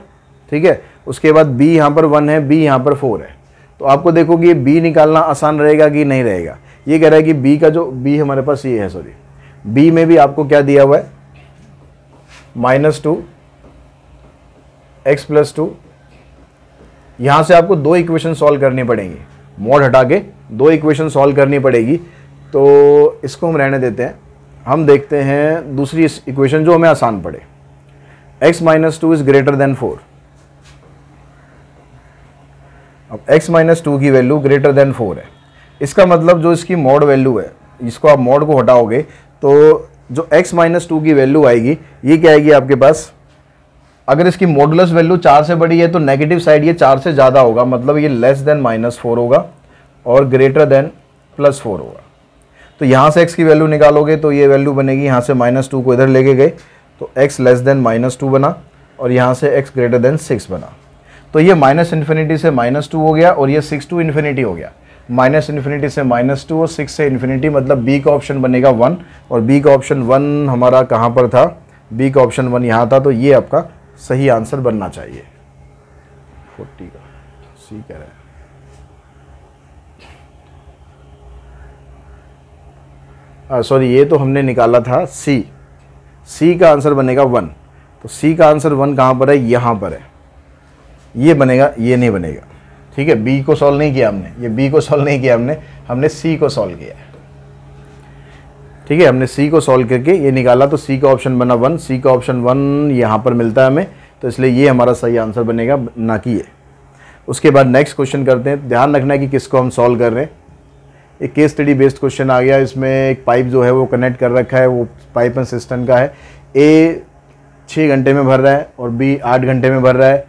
ठीक है, उसके बाद b यहाँ पर 1 है, b यहाँ पर 4 है। तो आपको देखो कि ये b निकालना आसान रहेगा कि नहीं रहेगा। ये कह रहा है कि b का जो b हमारे पास ये है, सॉरी b में भी आपको क्या दिया हुआ है, -2 x + 2। यहाँ से आपको दो इक्वेशन सॉल्व करनी पड़ेंगी, मॉड हटा के दो इक्वेशन सॉल्व करनी पड़ेगी, तो इसको हम रहने देते हैं। हम देखते हैं दूसरी इक्वेशन जो हमें आसान पड़े, x-2 इज ग्रेटर देन 4। अब x-2 की वैल्यू ग्रेटर देन 4 है, इसका मतलब जो इसकी मॉड वैल्यू है, इसको आप मॉड को हटाओगे तो जो x-2 की वैल्यू आएगी ये क्या आएगी आपके पास, अगर इसकी मॉडुलस वैल्यू 4 से बड़ी है तो नेगेटिव साइड ये 4 से ज़्यादा होगा, मतलब ये लेस देन -4 होगा और ग्रेटर देन +4 होगा। तो यहाँ से x की वैल्यू निकालोगे तो ये वैल्यू बनेगी, यहाँ से -2 को इधर लेके गए तो x लेस देन -2 बना, और यहाँ से x ग्रेटर देन 6 बना। तो ये -∞ से -2 हो गया, और ये 6 to ∞ हो गया, -∞ से -2 और 6 से ∞, मतलब b का ऑप्शन बनेगा 1, और b का ऑप्शन 1 हमारा कहाँ पर था, b का ऑप्शन 1 यहाँ था, तो ये आपका सही आंसर बनना चाहिए। 40 का सी कह रहा है, सॉरी ये तो हमने निकाला था सी, सी का आंसर बनेगा 1, तो सी का आंसर 1 कहाँ पर है, यहाँ पर है, ये बनेगा, ये नहीं बनेगा। ठीक है, बी को सॉल्व नहीं किया हमने, ये बी को सॉल्व नहीं किया हमने सी को सॉल्व किया है। ठीक है, हमने सी को सॉल्व करके ये निकाला, तो सी का ऑप्शन बना 1, सी का ऑप्शन 1 यहाँ पर मिलता है हमें, तो इसलिए ये हमारा सही आंसर बनेगा, ना कि ये। उसके बाद नेक्स्ट क्वेश्चन करते हैं। ध्यान रखना है कि किसको हम सॉल्व कर रहे हैं। एक केस स्टडी बेस्ड क्वेश्चन आ गया, इसमें एक पाइप जो है वो कनेक्ट कर रखा है, वो पाइप एंड सिस्टम का है। ए 6 घंटे में भर रहा है और बी 8 घंटे में भर रहा है,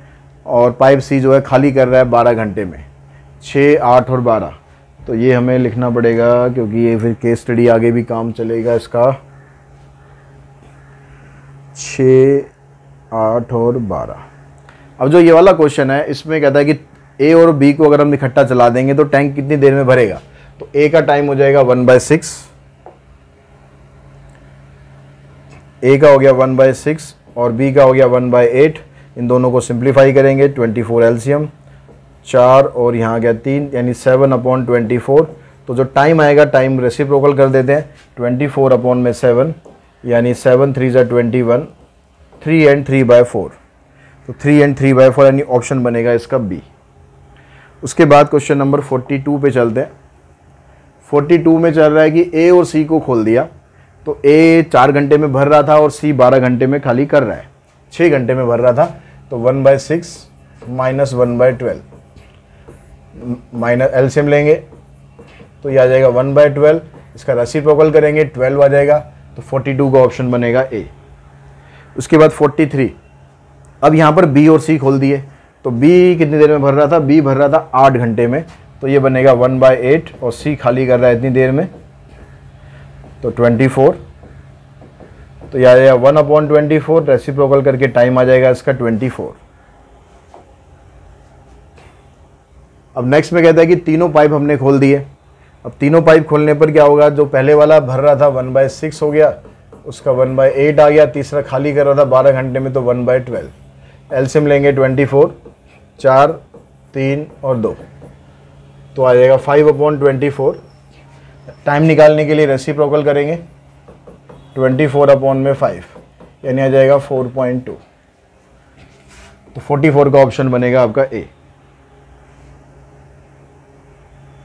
और पाइप सी जो है खाली कर रहा है 12 घंटे में। 6, 8 और 12, तो ये हमें लिखना पड़ेगा, क्योंकि ये फिर केस स्टडी आगे भी काम चलेगा इसका। 6, 8 और 12। अब जो ये वाला क्वेश्चन है इसमें कहता है कि ए और बी को अगर हम इकट्ठा चला देंगे तो टैंक कितनी देर में भरेगा। तो ए का टाइम हो जाएगा 1/6, ए का हो गया 1/6 और बी का हो गया 1/8। इन दोनों को सिंप्लीफाई करेंगे, 24 एलसीएम 4 और यहाँ गया 3, यानी 7/24। तो जो टाइम आएगा, टाइम रेसिप्रोकल कर देते हैं, 24/7 यानी 7 3 × 21, 3 and 3/4। तो 3 and 3/4 यानी ऑप्शन बनेगा इसका बी। उसके बाद क्वेश्चन नंबर 42 पे चलते हैं। 42 में चल रहा है कि ए और सी को खोल दिया, तो ए 4 घंटे में भर रहा था और सी 12 घंटे में खाली कर रहा है, 6 घंटे में भर रहा था। तो 1/6 - 1/12 माइनस एलसीएम लेंगे तो ये आ जाएगा 1/12, इसका रेसिप्रोकल करेंगे 12 आ जाएगा, तो 42 का ऑप्शन बनेगा ए। उसके बाद 43, अब यहाँ पर बी और सी खोल दिए, तो बी कितनी देर में भर रहा था, बी भर रहा था 8 घंटे में, तो ये बनेगा 1/8 और सी खाली कर रहा है इतनी देर में, तो 24। तो तो यह आ जाएगा 1/24, रेसिप्रोकल करके टाइम आ जाएगा इसका 24। अब नेक्स्ट में कहता है कि तीनों पाइप हमने खोल दिए। अब तीनों पाइप खोलने पर क्या होगा, जो पहले वाला भर रहा था 1/6 हो गया, उसका 1/8 आ गया, तीसरा खाली कर रहा था 12 घंटे में तो 1/12। एलसीएम लेंगे 24, 4, 3 और 2, तो आ जाएगा 5/24। टाइम निकालने के लिए रेसिप्रोकल करेंगे 24/5, यानी आ जाएगा 4.2। तो 44 का ऑप्शन बनेगा आपका ए।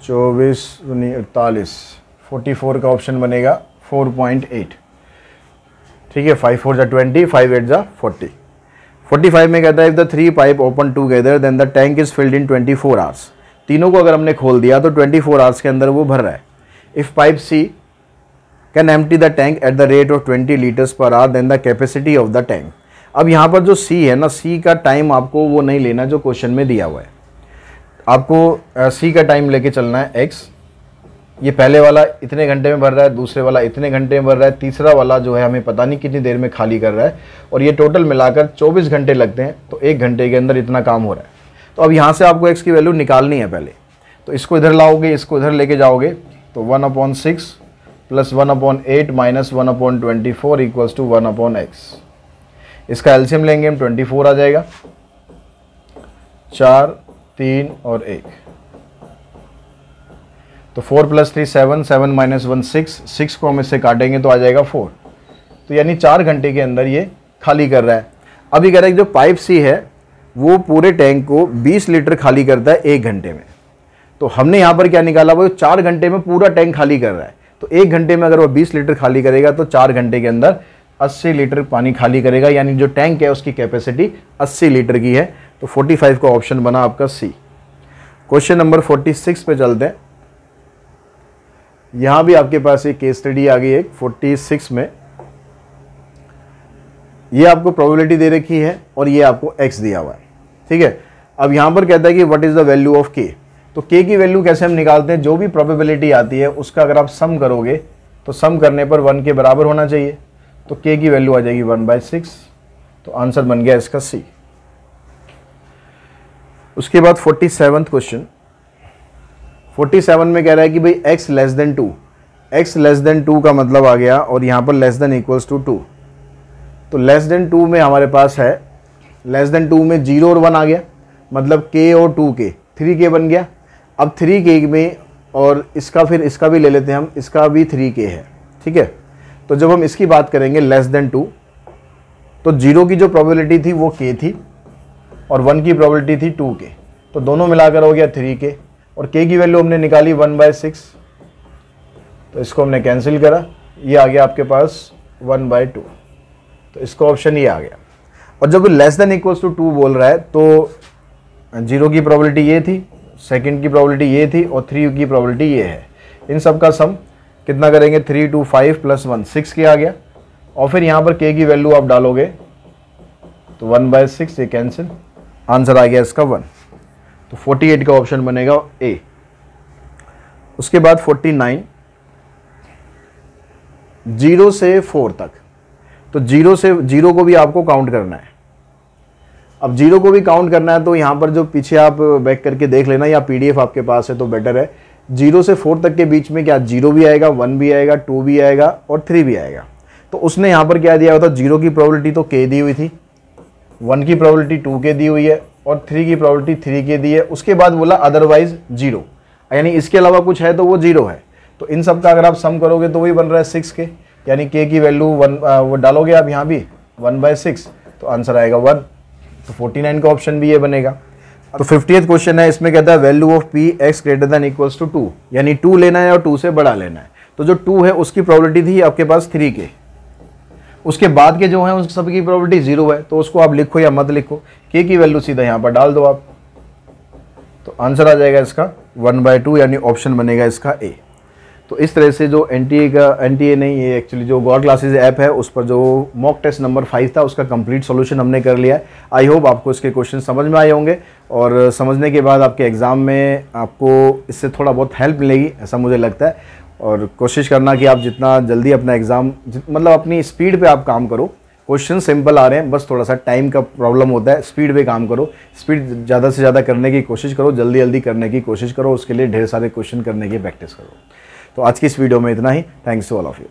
24 दूनी 48, 44 का ऑप्शन बनेगा 4.8। ठीक है, 5 4 जा 20, 5 8 जा 40। 45 में कहता है if the 3 pipe open together then the tank is filled in 24 hours. तीनों को अगर हमने खोल दिया तो 24 आवर्स के अंदर वो भर रहा है। If pipe C can empty the tank at the rate of 20 litres per hour then the capacity of the tank. अब यहाँ पर जो सी है ना, सी का टाइम आपको वो नहीं लेना जो क्वेश्चन में दिया हुआ है। आपको सी का टाइम लेके चलना है एक्स। ये पहले वाला इतने घंटे में भर रहा है, दूसरे वाला इतने घंटे में भर रहा है, तीसरा वाला जो है हमें पता नहीं कितनी देर में खाली कर रहा है, और ये टोटल मिलाकर 24 घंटे लगते हैं, तो 1 घंटे के अंदर इतना काम हो रहा है। तो अब यहाँ से आपको एक्स की वैल्यू निकालनी है पहले। तो इसको इधर लाओगे, इसको इधर लेके जाओगे, तो 1/6 plus 1/8 minus 1/24 equals to 1/x। इसका एलसीएम लेंगे हम 24 आ जाएगा, 4, 3 और 1, तो 4 + 3 7, 7 - 1 6, 6 को हम इससे काटेंगे तो आ जाएगा 4। तो यानी 4 घंटे के अंदर ये खाली कर रहा है। अभी कह रहा है कि जो पाइप सी है वो पूरे टैंक को 20 लीटर खाली करता है 1 घंटे में। तो हमने यहाँ पर क्या निकाला, वो 4 घंटे में पूरा टैंक खाली कर रहा है। तो 1 घंटे में अगर वो 20 लीटर खाली करेगा तो 4 घंटे के अंदर 80 लीटर पानी खाली करेगा, यानी जो टैंक है उसकी कैपेसिटी 80 लीटर की है। तो 45 का ऑप्शन बना आपका सी। क्वेश्चन नंबर 46 पे चलते हैं। यहां भी आपके पास एक केस स्टडी आ गई है 46 में। ये आपको प्रोबेबिलिटी दे रखी है और ये आपको एक्स दिया हुआ है। ठीक है, अब यहां पर कहता है कि what is the value of के। तो के की वैल्यू कैसे हम निकालते हैं, जो भी प्रोबेबिलिटी आती है उसका अगर आप सम करोगे तो सम करने पर 1 के बराबर होना चाहिए। तो के की वैल्यू आ जाएगी 1/6। तो आंसर बन गया इसका सी। उसके बाद 47वां क्वेश्चन। 47 में कह रहा है कि भाई x less than 2। x less than 2 का मतलब आ गया, और यहाँ पर लेस देन इक्वल्स टू 2। तो लेस देन 2 में हमारे पास है, लेस देन 2 में 0 और 1 आ गया, मतलब k और 2k, 3k बन गया। अब 3k में, और इसका फिर इसका भी ले लेते हैं हम, इसका भी 3k है। ठीक है, तो जब हम इसकी बात करेंगे लेस देन 2, तो 0 की जो प्रोबेबिलिटी थी वो k थी और 1 की प्रोबेबिलिटी थी 2k, तो दोनों मिलाकर हो गया 3k, और k की वैल्यू हमने निकाली 1/6, तो इसको हमने कैंसिल करा, ये आ गया आपके पास 1/2। तो इसका ऑप्शन ये आ गया। और जब लेस देन इक्वल्स टू 2 बोल रहा है तो 0 की प्रोबेबिलिटी ये थी, सेकंड की प्रोबेबिलिटी ये थी, और 3 की प्रोबेबिलिटी ये है। इन सब का सम कितना करेंगे, 3 2 5 + 1 6 के आ गया। और फिर यहाँ पर k की वैल्यू आप डालोगे तो 1/6, ये कैंसिल, आंसर आ गया इसका 1। तो 48 का ऑप्शन बनेगा ए। उसके बाद 49, 0 से 4 तक। तो 0 को भी आपको काउंट करना है। अब 0 को भी काउंट करना है तो यहाँ पर जो पीछे आप बैक करके देख लेना, या पीडीएफ आपके पास है तो बेटर है। 0 से 4 तक के बीच में क्या 0 भी आएगा, 1 भी आएगा, 2 भी आएगा और 3 भी आएगा। तो उसने यहाँ पर क्या दिया हुआ था, 0 की प्रोबेबिलिटी तो k दी हुई थी, 1 की प्रोबेबिलिटी 2k दी हुई है, और 3 की प्रोबेबिलिटी 3k दी है। उसके बाद बोला अदरवाइज 0, यानी इसके अलावा कुछ है तो वो 0 है। तो इन सब का अगर आप सम करोगे तो वही बन रहा है 6k, यानी k की वैल्यू 1 वो डालोगे आप यहाँ भी 1/6, तो आंसर आएगा 1। तो 49 का ऑप्शन भी ये बनेगा। तो 50th क्वेश्चन है, इसमें कहता है value of p x greater than equals to 2, यानी 2 लेना है और 2 से बड़ा लेना है। तो जो 2 है उसकी प्रोबेबिलिटी थी आपके पास 3k, उसके बाद के जो है उन सब की प्रोबेबिलिटी 0 है, तो उसको आप लिखो या मत लिखो, k की वैल्यू सीधा यहाँ पर डाल दो आप, तो आंसर आ जाएगा इसका 1/2, यानी ऑप्शन बनेगा इसका ए। तो इस तरह से जो एनटीए नहीं, ये एक्चुअली जो गॉड क्लासेस ऐप है उस पर जो मॉक टेस्ट नंबर 5 था उसका कंप्लीट सॉल्यूशन हमने कर लिया है। आई होप आपको इसके क्वेश्चन समझ में आए होंगे, और समझने के बाद आपके एग्ज़ाम में आपको इससे थोड़ा बहुत हेल्प मिलेगी, ऐसा मुझे लगता है। और कोशिश करना कि आप जितना जल्दी अपना एग्ज़ाम मतलब अपनी स्पीड पे आप काम करो। क्वेश्चन सिंपल आ रहे हैं, बस थोड़ा सा टाइम का प्रॉब्लम होता है। स्पीड पे काम करो, स्पीड ज़्यादा से ज़्यादा करने की कोशिश करो, जल्दी जल्दी करने की कोशिश करो, उसके लिए ढेर सारे क्वेश्चन करने की प्रैक्टिस करो। तो आज की इस वीडियो में इतना ही। Thanks to all of you.